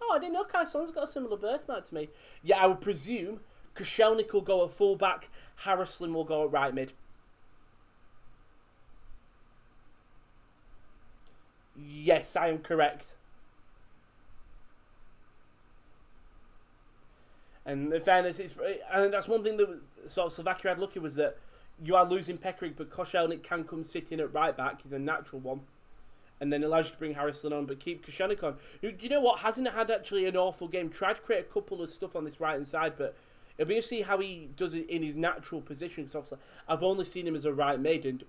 Oh, I didn't know Kyson's got a similar birthmark to me. Yeah, I would presume Koscielnik will go at fullback, Harrislin will go at right mid. Yes, I am correct. And in fairness, and that's one thing that sort of Slovakia had lucky was that you are losing Pekarik, but Koscielnik can come sitting at right back. He's a natural one. And then it allows you to bring Harrislin on, but keep Koscielnik on. Who, you know what, hasn't had actually an awful game. Tried to create a couple of stuff on this right-hand side, but it'll be interesting to see how he does it in his natural position. Because obviously, I've only seen him as a right mid, and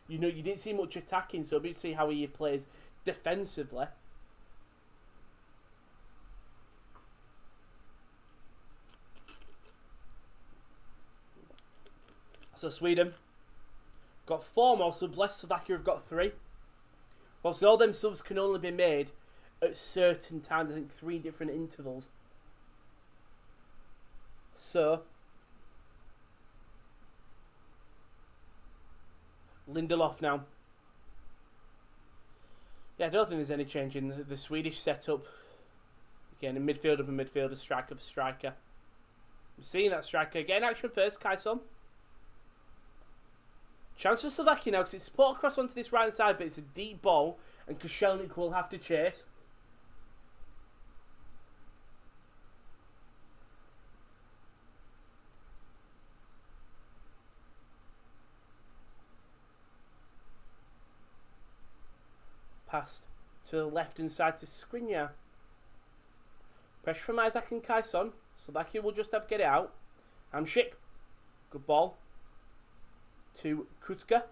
you know, you didn't see much attacking, so it'll be interesting to see how he plays defensively. So Sweden got 4 more subs left. Slovakia have got 3. Obviously, all them subs can only be made at certain times. I think 3 different intervals. So Lindelof now. Yeah, I don't think there's any change in the Swedish setup. Again, a midfielder for midfielder, striker for striker. I'm seeing that striker getting action first, Kyson. Chance for Slovakia now, because it's put across onto this right hand side, but it's a deep ball, and Koscielnik will have to chase. Passed to the left hand side to Skriniar. Pressure from Isaac and Kyson. Slovakia will just have to get it out. Hamšík. Good ball. To Kutka.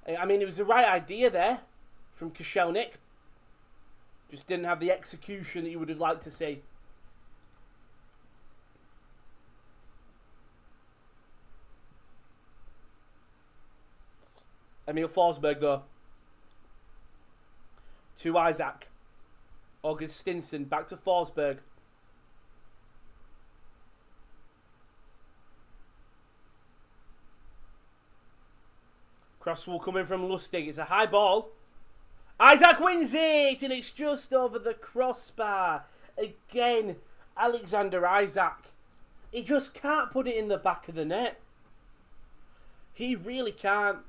I mean, it was the right idea there from Koscielnik. Just didn't have the execution that you would have liked to see. Emil Forsberg, though. To Isaac. Augustinsson back to Forsberg. Cross will come in from Lustig. It's a high ball. Isaac wins it, and it's just over the crossbar. Again, Alexander Isaac. He just can't put it in the back of the net. He really can't.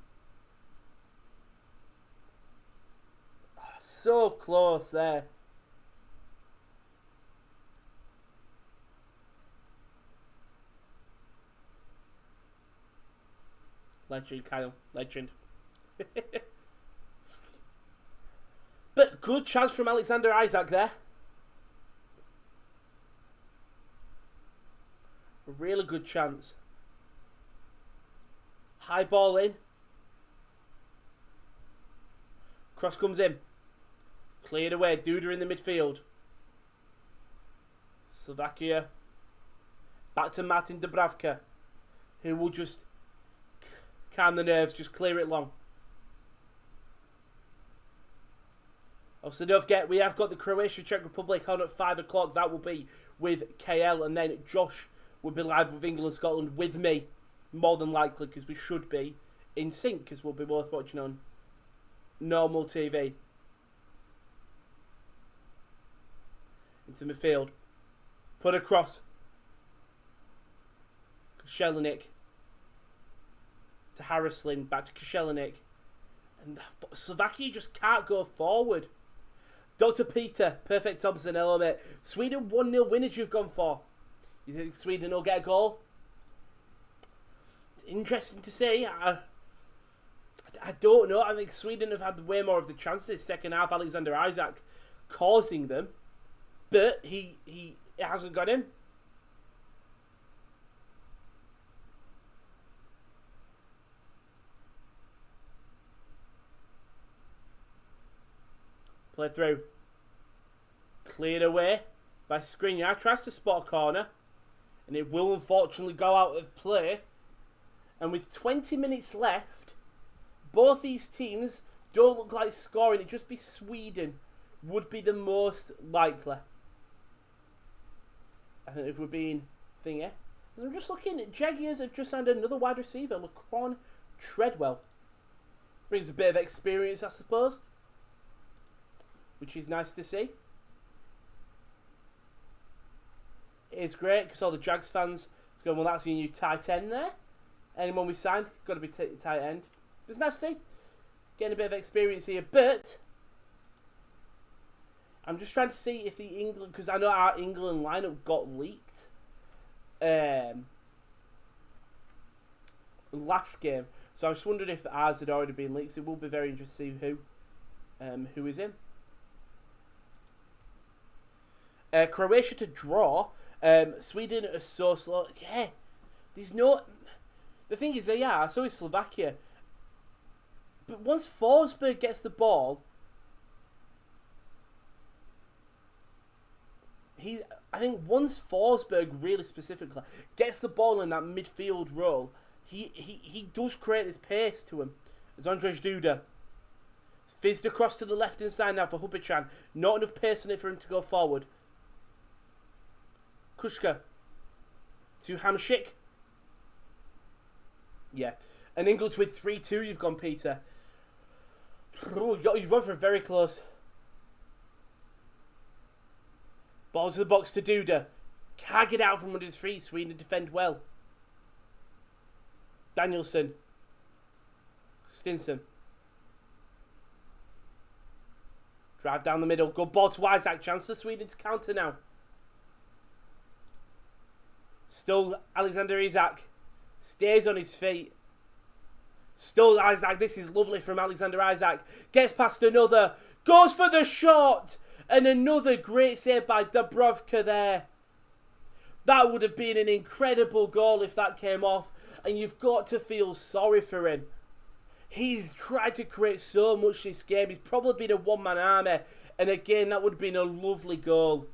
So close there. Legend, Kyle. Legend. But good chance from Alexander Isaac there. A really good chance. High ball in. Cross comes in. Cleared away. Duda in the midfield. Slovakia. Back to Martin Dubravka, who will just calm the nerves, just clear it long. Obviously, don't forget, we have got the Croatia-Czech Republic on at 5 o'clock. That will be with KL, and then Josh will be live with England-Scotland with me, more than likely, because we should be in sync, because we'll be both watching on normal TV. Into midfield. Put across. Koscielnik. To Harrislin. Back to Koscielnik. And Slovakia just can't go forward. Dr. Peter. Perfect Thompson. Hello, mate. Sweden 1-0 winners you've gone for. You think Sweden will get a goal? Interesting to see. I don't know. I think Sweden have had way more of the chances second half. Alexander Isaac causing them. But he hasn't got him. Play through. Cleared away. by Skriniar. Tries to spot a corner. And it will unfortunately go out of play. And with 20 minutes left, both these teams don't look like scoring. It'd just be Sweden would be the most likely. I think if we're being thingy. I'm just looking at Jaguars have just signed another wide receiver, Laquan Treadwell. Brings a bit of experience, I suppose. Which is nice to see. It is great because all the Jags fans is going, well, that's your new tight end there. Anyone we signed, got to be tight end. It's nice to see. Getting a bit of experience here, but I'm just trying to see if the England, because I know our England lineup got leaked last game. So I was wondering if ours had already been leaked. So it will be very interesting to see who is in. Croatia to draw. Sweden are so slow. Yeah, there's no. The thing is, they are. So is Slovakia. But once Forsberg gets the ball, I think once Forsberg really specifically gets the ball in that midfield role, he does create this pace to him. As Andrzej Duda fizzed across to the left hand side now for Hubichan. Not enough pace on it for him to go forward. Kushka to Hamšík. Yeah. And England with 3-2 you've gone, Peter. Oh, you've gone for very close. Ball to the box to Duda. Can't get out from under his feet. Sweden defend well. Danielsson. Stinson. Drive down the middle. Good ball to Isaac. Chance for Sweden to counter now. Still Alexander Isak. Stays on his feet. Still Isaac. This is lovely from Alexander Isak. Gets past another. Goes for the shot. And another great save by Dubravka there. That would have been an incredible goal if that came off. And you've got to feel sorry for him. He's tried to create so much this game. He's probably been a one-man army. And again, that would have been a lovely goal.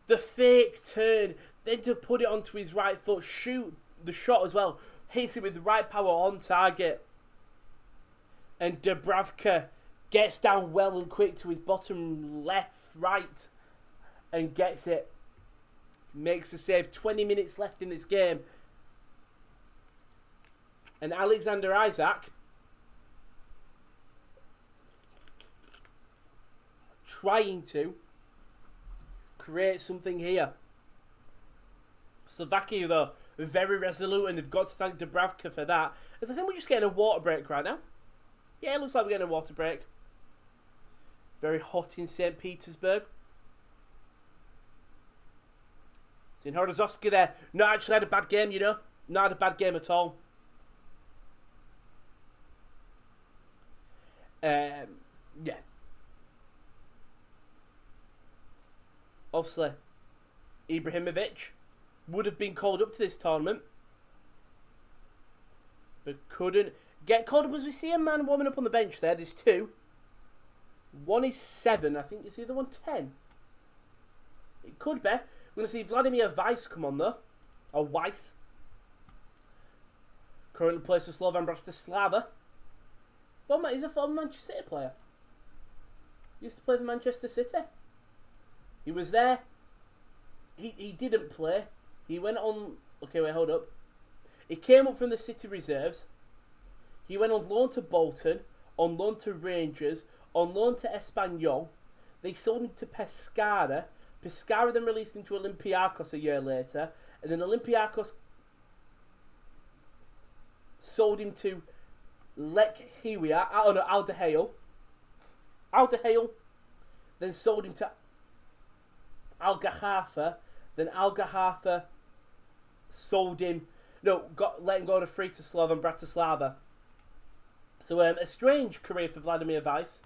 The fake turn. Then to put it onto his right foot. Shoot the shot as well. Hits it with the right power on target. And Dubravka gets down well and quick to his bottom left, right. And gets it. Makes a save. 20 minutes left in this game. And Alexander Isak trying to create something here. Slovakia, though, are very resolute, and they've got to thank Dubravka for that. As I think we're just getting a water break right now. Yeah, it looks like we're getting a water break. Very hot in St. Petersburg. Seeing Horozovsky there. Not actually had a bad game, you know. Not had a bad game at all. Yeah. Obviously, Ibrahimovic would have been called up to this tournament, but couldn't get called up. As we see a man warming up on the bench there. There's two. One is 7. I think is the other one 10. It could be. We're going to see Vladimir Weiss come on though. Or Weiss. Currently plays for Slovan Bratislava. Well, he's a former Manchester City player. He used to play for Manchester City. He was there. He didn't play. He went on. Okay, wait, hold up. He came up from the City reserves. He went on loan to Bolton, on loan to Rangers, on loan to Espanyol. They sold him to Pescara. Pescara then released him to Olympiacos a year later, and then Olympiacos sold him to Lech Hiwia. Oh no, Al-Dahail. Al-Dahail then sold him to Al-Gahafa. Then Al-Gahafa sold him. No, let him go to free to Slovan Bratislava. So a strange career for Vladimir Weiss.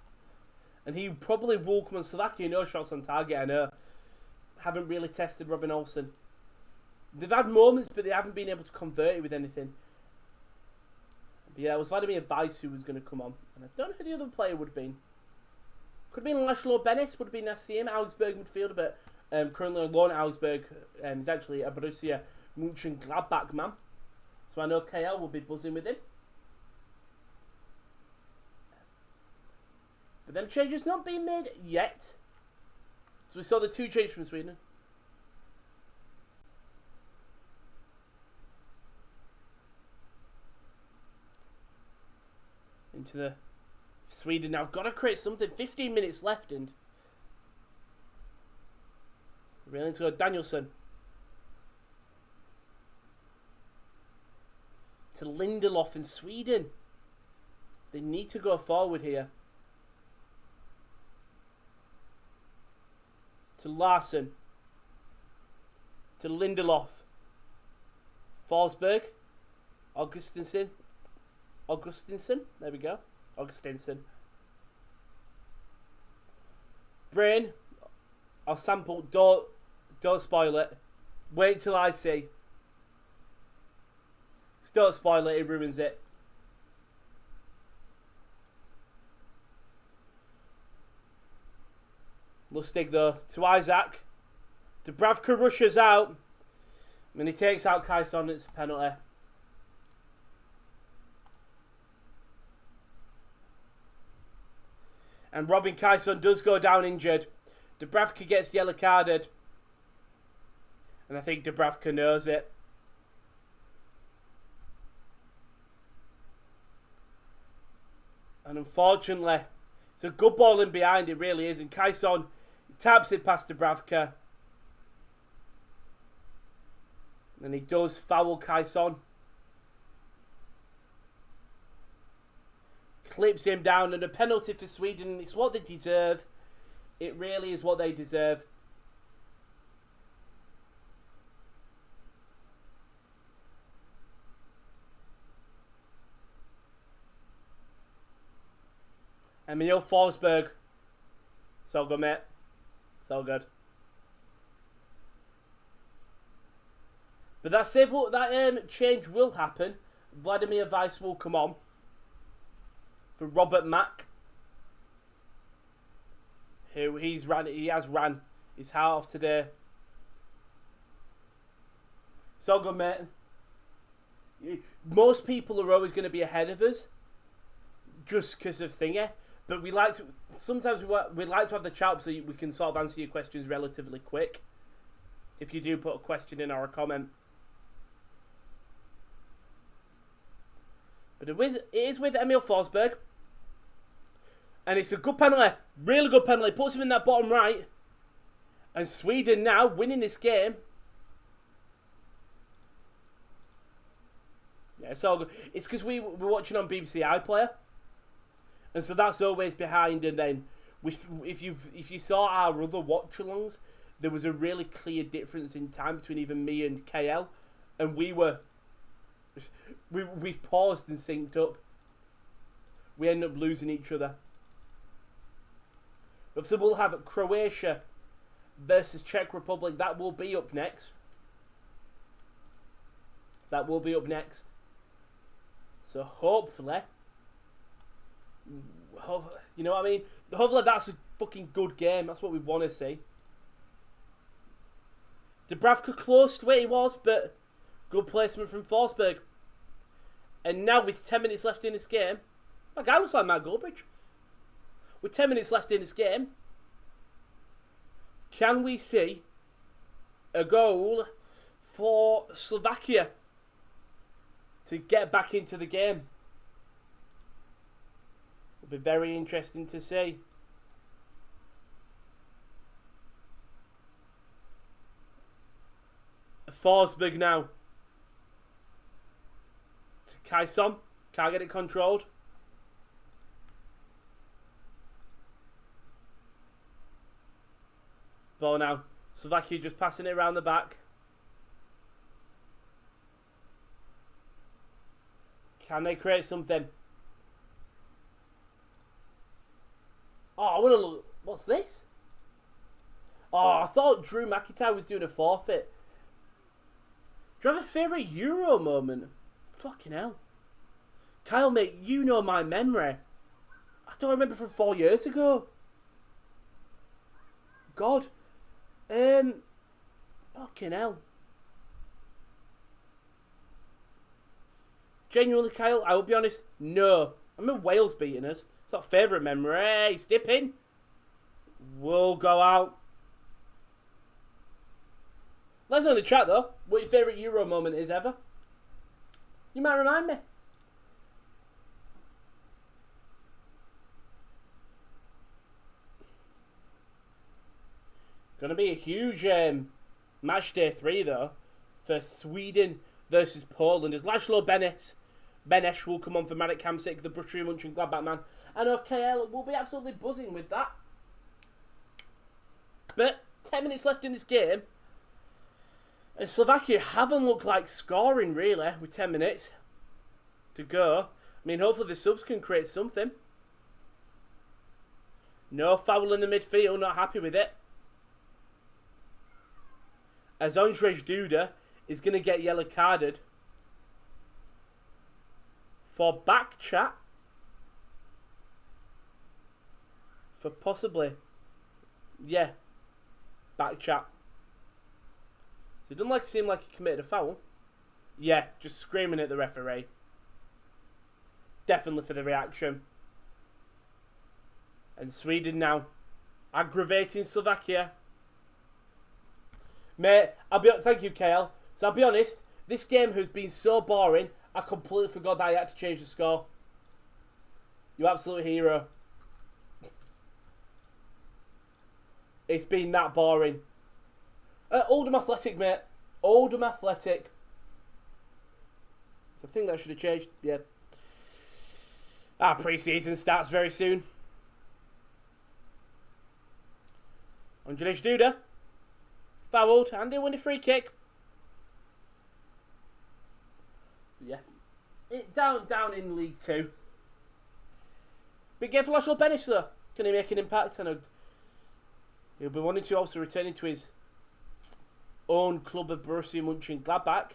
And he probably will come on Slovakia. No shots on target, I know. Haven't really tested Robin Olsen. They've had moments, but they haven't been able to convert it with anything. But yeah, it was Vladimir Weiss who was going to come on. And I don't know who the other player would have been. Could have been Laszlo Benes, would have been nice to see him. Augsburg midfielder, but currently on loan at Augsburg. He's actually a Borussia Mönchengladbach man. So I know KL will be buzzing with him. But them changes not being made yet. So we saw the 2 changes from Sweden. Into the Sweden now. Got to create something. 15 minutes left and really to go Danielson. To Lindelof in Sweden. They need to go forward here. To Larsson. To Lindelof. Forsberg. Augustinsson. There we go. Augustinsson. Brain. I'll sample. Don't spoil it. Wait till I see. Just don't spoil it. It ruins it. Lustig though. To Isaac. Dubravka rushes out. And he takes out Kaison. It's a penalty. And Robin Kaison does go down injured. Dubravka gets yellow carded. And I think Dubravka knows it. And unfortunately, it's a good ball in behind, it really is. And Kaison taps it past Dubravka. And he does foul Kaison. Clips him down, and a penalty for Sweden. It's what they deserve. It really is what they deserve. Emil Forsberg. So good, mate. So good. But that change will happen. Vladimir Weiss will come on for Robert Mack, who he has ran his heart off today. So good, mate. Most people are always going to be ahead of us, just because of thingy. But we like to sometimes we like to have the chat so we can sort of answer your questions relatively quick. If you do put a question in or a comment. But it is with Emil Forsberg. And it's a good penalty. Really good penalty. Puts him in that bottom right. And Sweden now winning this game. Yeah, it's all good. It's because we're watching on BBC iPlayer. And so that's always behind. And then if you saw our other watch-alongs, there was a really clear difference in time between even me and KL. And we paused and synced up. We ended up losing each other. So we'll have Croatia versus Czech Republic. That will be up next. That will be up next. So hopefully, you know what I mean? Hopefully that's a fucking good game. That's what we want to see. Dubravka close to where he was, but good placement from Forsberg. And now with 10 minutes left in this game, that guy looks like Matt Goldbridge. With 10 minutes left in this game, can we see a goal for Slovakia to get back into the game? It'll be very interesting to see. Forsberg now. To Kaison. Can't get it controlled. Ball now. Slovakia just passing it around the back. Can they create something? Oh, I want to look. What's this? Oh, I thought Drew McIntyre was doing a forfeit. Do you have a favourite Euro moment? Fucking hell. Kyle, mate, you know my memory. I don't remember from 4 years ago. God. Fucking hell. Genuinely, Kyle, I will be honest, no. I remember Wales beating us. It's not favourite memory. Hey, Stipping. We'll go out. Let us know in the chat, though, what your favourite Euro moment is ever. You might remind me. Going to be a huge match day 3, though, for Sweden versus Poland. As Laszlo Benesh will come on for Marek Hamsik, the Borussia Mönchengladbach man. And OKL will be absolutely buzzing with that. But 10 minutes left in this game. And Slovakia haven't looked like scoring, really, with 10 minutes to go. I mean, hopefully the subs can create something. No foul in the midfield, not happy with it. As Ondrej Duda is going to get yellow carded for back chat. For possibly, yeah, back chat. So it doesn't seem like he committed a foul. Yeah, just screaming at the referee. Definitely for the reaction. And Sweden now aggravating Slovakia. Mate, thank you, KL. So I'll be honest, this game has been so boring, I completely forgot that I had to change the score. You absolute hero. It's been that boring. Oldham Athletic, mate. Oldham Athletic. So I think that should have changed. Yeah. Pre-season starts very soon. Ondrej Duda. Fouled. And he'll win a free kick. Yeah. Down in League 2. Big game for Laszlo Benesh, though. Can he make an impact? I know he'll be wanting to also return into his own club of Borussia Mönchengladbach at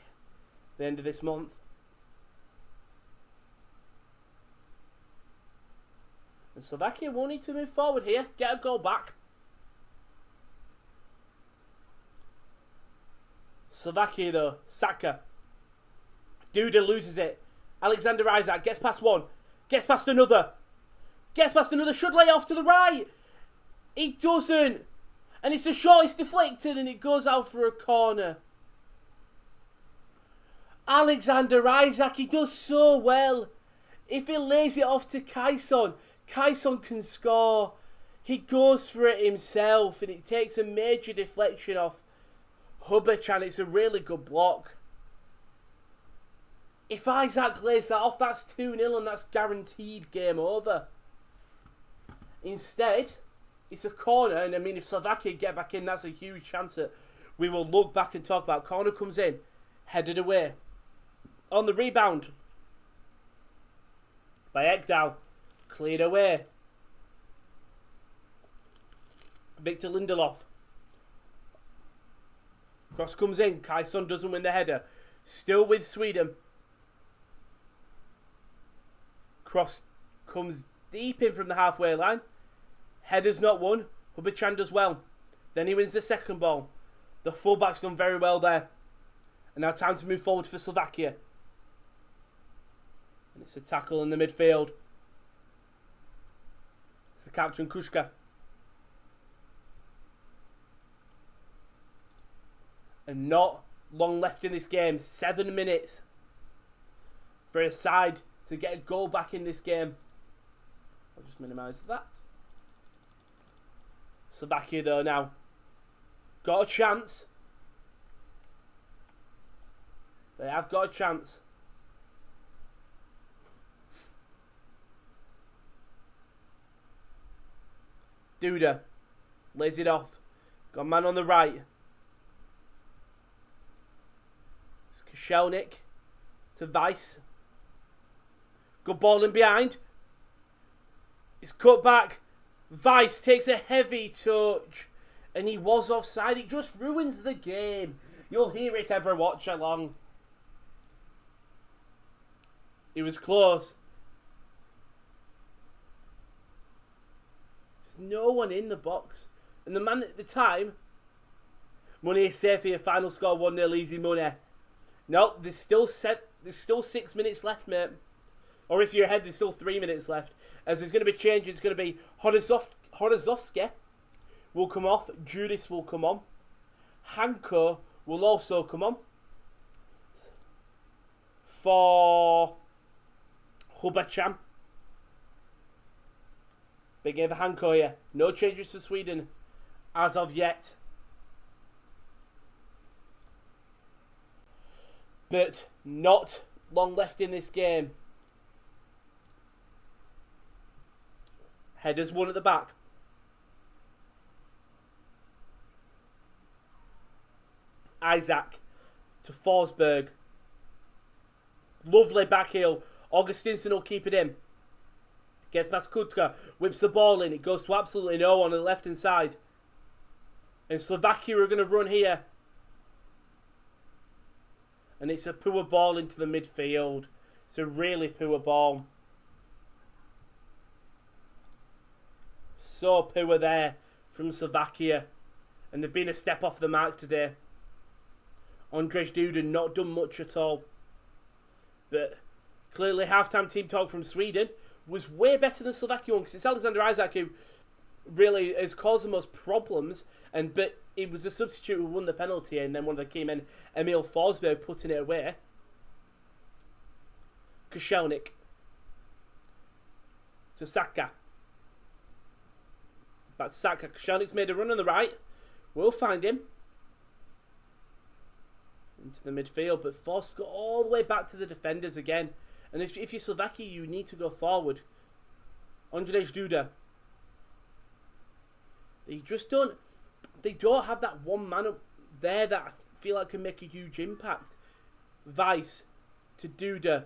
the end of this month. And Slovakia will need to move forward here. Get a goal back. Slovakia, though. Saka. Duda loses it. Alexander Isak gets past one. Gets past another. Gets past another. Should lay off to the right. He doesn't. And it's a shot. It's deflected and it goes out for a corner. Alexander Isak, he does so well. If he lays it off to Kaison can score. He goes for it himself and it takes a major deflection off Hubic and it's a really good block. If Isak lays that off, that's 2-0 and that's guaranteed game over. Instead, it's a corner, and I mean, if Slovakia get back in, that's a huge chance that we will look back and talk about. Corner comes in, headed away. On the rebound by Ekdal, cleared away. Victor Lindelof. Cross comes in, Kaison doesn't win the header. Still with Sweden. Cross comes deep in from the halfway line. Header's not won. Hubichan does well. Then he wins the second ball. The fullback's done very well there. And now time to move forward for Slovakia. And it's a tackle in the midfield. It's the captain Kushka. And not long left in this game. 7 minutes for a side to get a goal back in this game. I'll just minimise that. Slovakia though now got a chance. They have got a chance. Duda lays it off. Got a man on the right. It's Koscielnik to Weiss. Good ball in behind. It's cut back. Weiss takes a heavy touch. And he was offside. It just ruins the game. You'll hear it ever watch along. It was close. There's no one in the box. And the man at the time Money is safe here. Final score 1-0, easy money. No, there's still 6 minutes left, mate. Or if you're ahead, there's still 3 minutes left. As there's going to be changes, it's going to be Horozovsky will come off. Judas will come on. Hanko will also come on. For Hubacham. Big game for Hanko here. No changes for Sweden as of yet. But not long left in this game. Headers one at the back. Isaac to Forsberg. Lovely back heel. Augustinson will keep it in. Gets past Kutka. Whips the ball in. It goes to absolutely no one on the left hand side. And Slovakia are going to run here. And it's a poor ball into the midfield. It's a really poor ball. So poor there from Slovakia. And they've been a step off the mark today. Andrzej Duda not done much at all. But clearly halftime team talk from Sweden was way better than Slovakia one, because it's Alexander Isaac who really has caused the most problems. But it was a substitute who won the penalty, and then one of the key men, Emil Forsberg, putting it away. Koscielnik to Saka. Back to Saka. Koscielnik's made a run on the right. We'll find him. Into the midfield, but forced to go all the way back to the defenders again. And if you're Slovakia, you need to go forward. Andrzej Duda. They don't have that one man up there that I feel like can make a huge impact. Weiss to Duda.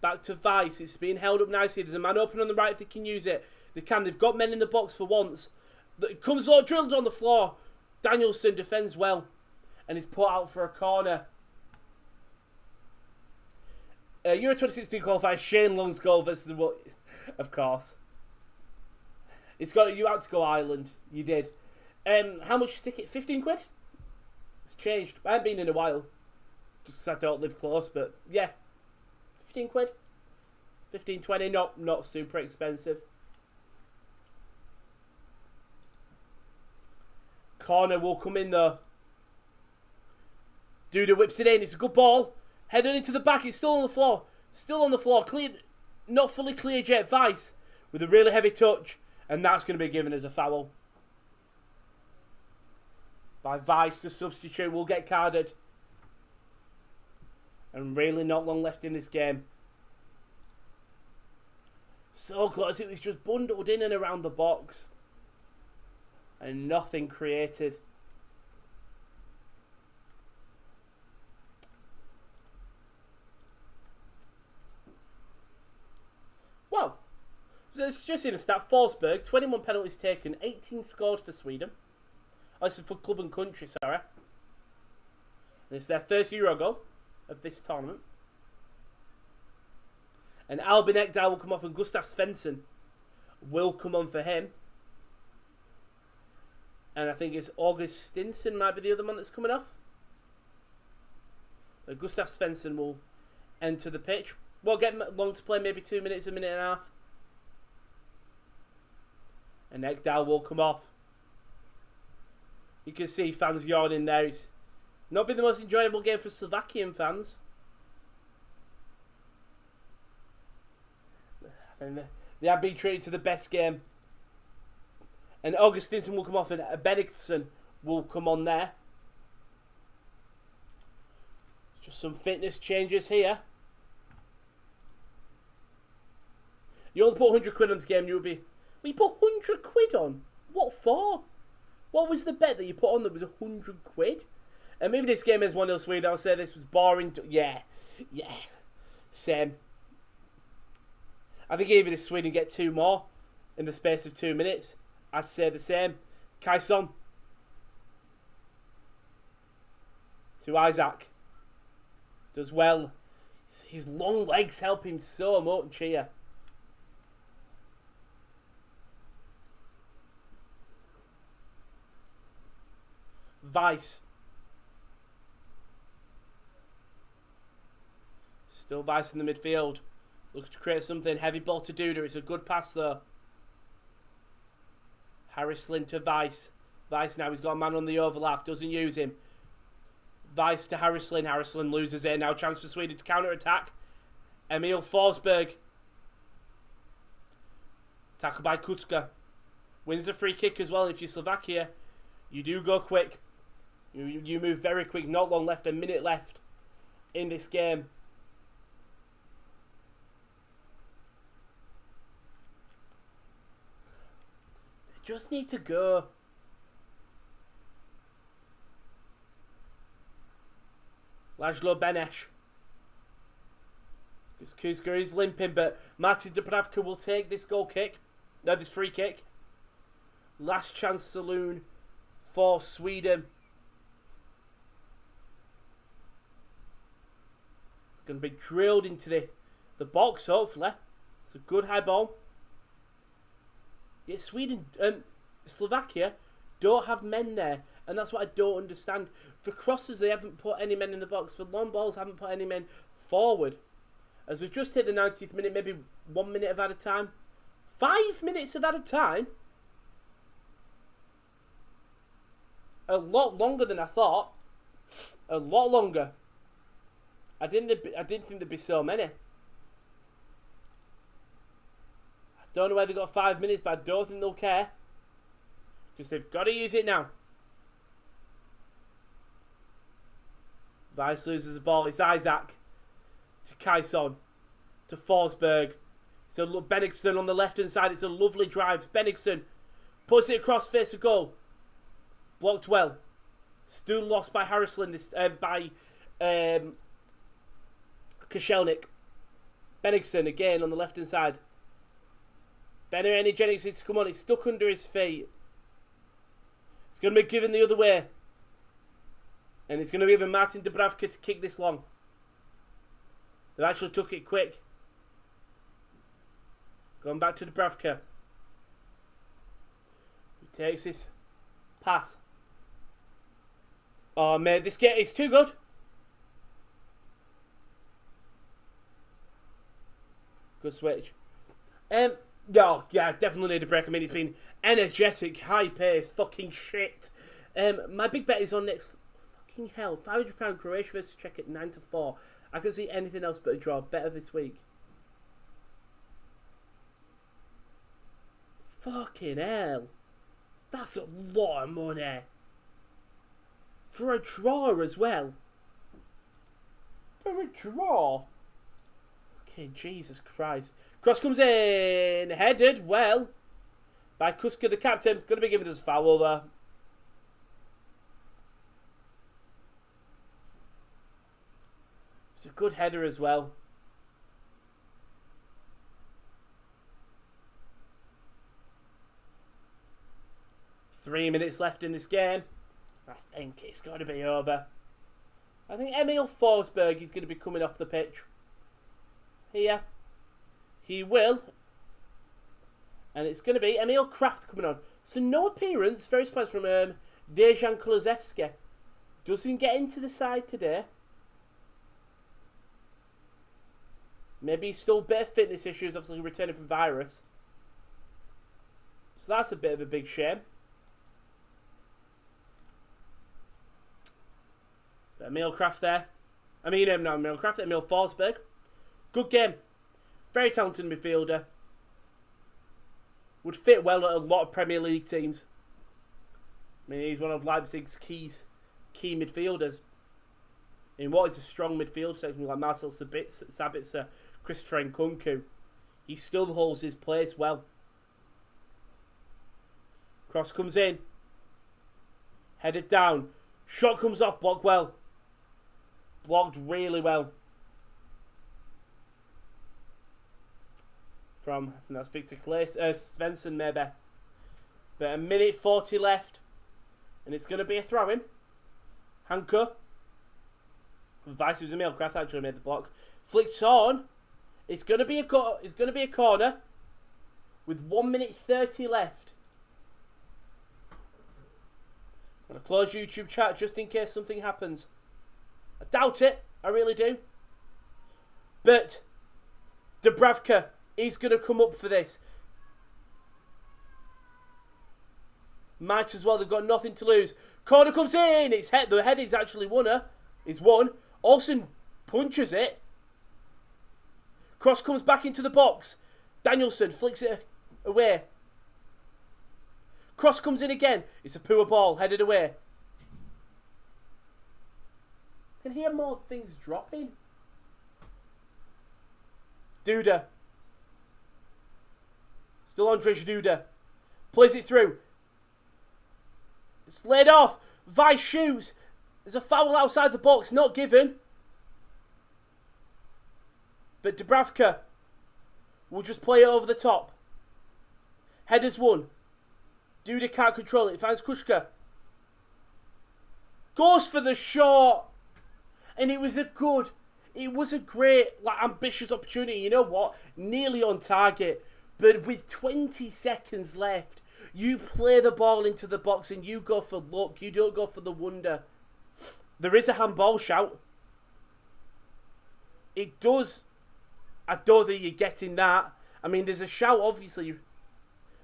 Back to Weiss. It's being held up nicely. There's a man open on the right if they can use it. They can. They've got men in the box for once. It comes all drilled on the floor. Danielson defends well. And he's put out for a corner. Euro 2016 qualifier, Shane Long's goal versus what? Of course. You had to go Ireland. You did. How much is the ticket? 15 quid? It's changed. I haven't been in a while. Just because I don't live close, but yeah. 15 quid? 15, 20, not super expensive. Corner will come in though. Duda whips it in. It's a good ball. Headed into the back. It's still on the floor. Still on the floor. Clear, not fully cleared yet. Weiss with a really heavy touch. And that's going to be given as a foul. By Weiss, the substitute will get carded. And really not long left in this game. So close. It was just bundled in and around the box. And nothing created. Well, it's just in a stat. Forsberg, 21 penalties taken, 18 scored for Sweden. Oh, this is for club and country, sorry. And it's their first Euro goal of this tournament. And Albin Ekdal will come off and Gustav Svensson will come on for him. And I think it's Augustinson might be the other one that's coming off. But Gustav Svensson will enter the pitch. We'll get Long to play, maybe 2 minutes, a minute and a half. And Ekdal will come off. You can see fans yawning there. It's not been the most enjoyable game for Slovakian fans. I think they have been treated to the best game. And Augustinson will come off and Benediktsson will come on there. Just some fitness changes here. You only put 100 quid on this game, you'll be... Well, you put 100 quid on? What for? What was the bet that you put on that was 100 quid? And maybe this game is 1-0 Sweden. I'll say this was boring. Yeah. Same. I think even if Sweden get 2 more in the space of 2 minutes, I'd say the same. Kaison. To Isaac. Does well. His long legs help him so much here. Weiss Still Vice in the midfield. Looking to create something. Heavy ball to Duda. It's a good pass though. Harris Lynn to Vice. Vice now, he's got a man on the overlap. Doesn't use him. Vice to Harris Lynn. Harris Lynn loses it. Now chance for Sweden to counter-attack. Emil Forsberg. Tackled by Kucka. Wins the free kick as well. And if you're Slovakia, you do go quick. You move very quick. Not long left. A minute left in this game. They just need to go. Lajlo Benesh. Kuska is limping, but Martin Dubravka will take this goal kick. No, this free kick. Last chance saloon for Sweden. Going to be drilled into the box, hopefully. It's a good high ball. Yet Sweden, Slovakia don't have men there. And that's what I don't understand. For crosses, they haven't put any men in the box. For long balls, haven't put any men forward. As we've just hit the 90th minute, maybe 1 minute of added time. 5 minutes of added time? A lot longer than I thought. A lot longer. I didn't think there'd be so many. I don't know where they got 5 minutes, but I don't think they'll care. Because they've got to use it now. Vice loses the ball. It's Isaac. To Kaison. To Forsberg. It's a Bennigsen on the left-hand side. It's a lovely drive. Bennigsen puts it across, face of goal. Blocked well. Still lost by Harrisland. By Koscielnik. Bennigsen again on the left-hand side. Energetics is come on. It's stuck under his feet. It's going to be given the other way. And it's going to be given Martin Dubravka to kick this long. They actually took it quick. Going back to Dubravka. He takes this pass. Oh, mate, this game is too good. Good switch. Yeah, definitely need a break. I mean, it's been energetic, high-paced, fucking shit. My big bet is on next. Fucking hell, £500 Croatia versus Czech at 9-4. I can see anything else but a draw. Better this week. Fucking hell. That's a lot of money. For a draw as well. For a draw. Okay, Jesus Christ. Cross comes in. Headed well. By Kuska, the captain. Going to be given us a foul there. It's a good header as well. Three minutes left in this game. I think it's got to be over. I think Emil Forsberg is going to be coming off the pitch. Here. He will. And it's going to be Emil Kraft coming on. So no appearance. Very surprised from Dejan Kulusevski. Doesn't get into the side today. Maybe he's still a bit of fitness issues, obviously returning from virus. So that's a bit of a big shame. But Emil Kraft there. I mean, not Emil Kraft, Emil Forsberg. Good game. Very talented midfielder. Would fit well at a lot of Premier League teams. I mean, he's one of Leipzig's key midfielders. In what is a strong midfield section like Marcel Sabitzer, Christopher Nkunku. He still holds his place well. Cross comes in. Headed down. Shot comes off, blocked well. Blocked really well. From, I think that's Victor Svensson maybe. But a minute 40 left. And it's going to be a throw-in. Hanko. Vice was Emil Kraft actually made the block. Flicked on. It's going to be a corner. With 1 minute 30 left. I'm going to close YouTube chat just in case something happens. I doubt it. I really do. But Dubravka is going to come up for this. Might as well. They've got nothing to lose. Corner comes in. It's head. The head is actually won. Olsen punches it. Cross comes back into the box. Danielson flicks it away. Cross comes in again. It's a poor ball. Headed away. Can hear more things dropping. Duda. Still on Trish Duda. Plays it through. It's laid off. Vice shoots. There's a foul outside the box. Not given. But Dubravka will just play it over the top. Headers won. Duda can't control it. Finds Kushka. Goes for the shot. And it was a great, ambitious opportunity. You know what? Nearly on target. But with 20 seconds left, you play the ball into the box and you go for luck. You don't go for the wonder. There is a handball shout. It does. I don't think you're getting that. I mean, there's a shout, obviously.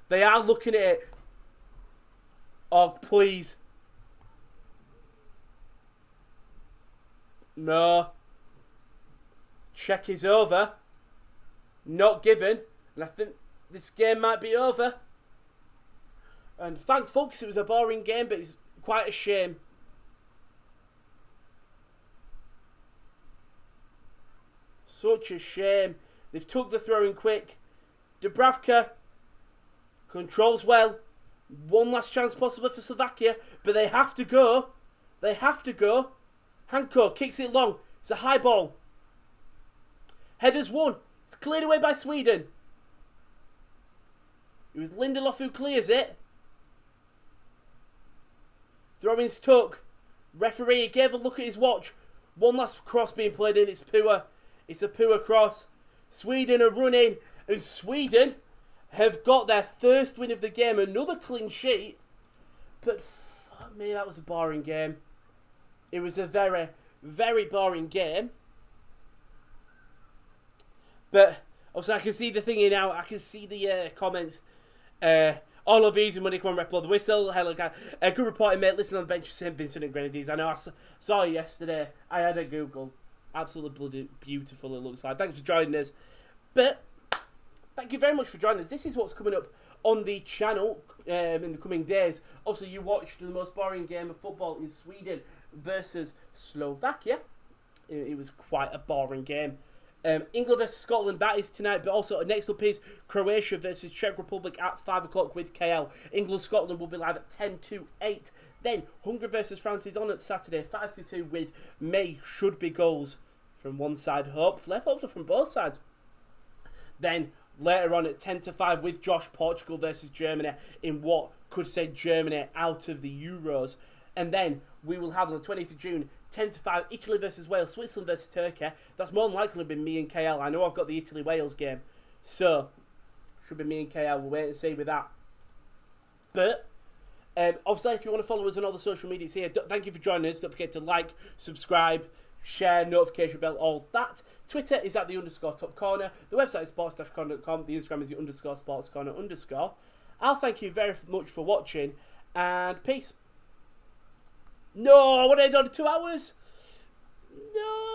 They are looking at it. Oh, please. No. Check is over. Not given. And I think this game might be over. And thankful, because it was a boring game, but it's quite a shame. Such a shame. They've took the throw in quick. Dubravka controls well. One last chance possible for Slovakia, but they have to go. They have to go. Hanko kicks it long. It's a high ball. Headers won. It's cleared away by Sweden. It was Lindelof who clears it. Throw-in's took. Referee gave a look at his watch. One last cross being played in. It's poor. It's a poor cross. Sweden are running. And Sweden have got their first win of the game. Another clean sheet. But fuck me, that was a boring game. It was a very, very boring game. But also I can see the thing now. I can see the comments. All of these and when they come on ref blow the whistle. Hello, guy. Good reporting, mate. Listen on the bench, St. Vincent and Grenadines. I know I saw it yesterday. I had a Google. Absolutely bloody beautiful it looks like. Thanks for joining us. But thank you very much for joining us. This is what's coming up on the channel in the coming days. Obviously, you watched the most boring game of football in Sweden versus Slovakia. It was quite a boring game. England versus Scotland, that is tonight, but also next up is Croatia versus Czech Republic at 5 o'clock with KL. England-Scotland will be live at 10 to 8. Then Hungary versus France is on at Saturday, 5 to 2 with May. Should be goals from one side, hopefully from both sides. Then later on at 10 to 5 with Josh, Portugal versus Germany in what could send Germany out of the Euros. And then we will have on the 20th of June, 10 to 5, Italy versus Wales, Switzerland versus Turkey. That's more than likely been me and KL. I know I've got the Italy-Wales game. So, should be me and KL. We'll wait and see with that. But, obviously, if you want to follow us on all the social medias here, thank you for joining us. Don't forget to like, subscribe, share, notification bell, all that. Twitter is at _top corner. The website is sports-corner.com. The Instagram is the _sportscorner_. I'll thank you very much for watching, and peace. No, I want to end on 2 hours. No.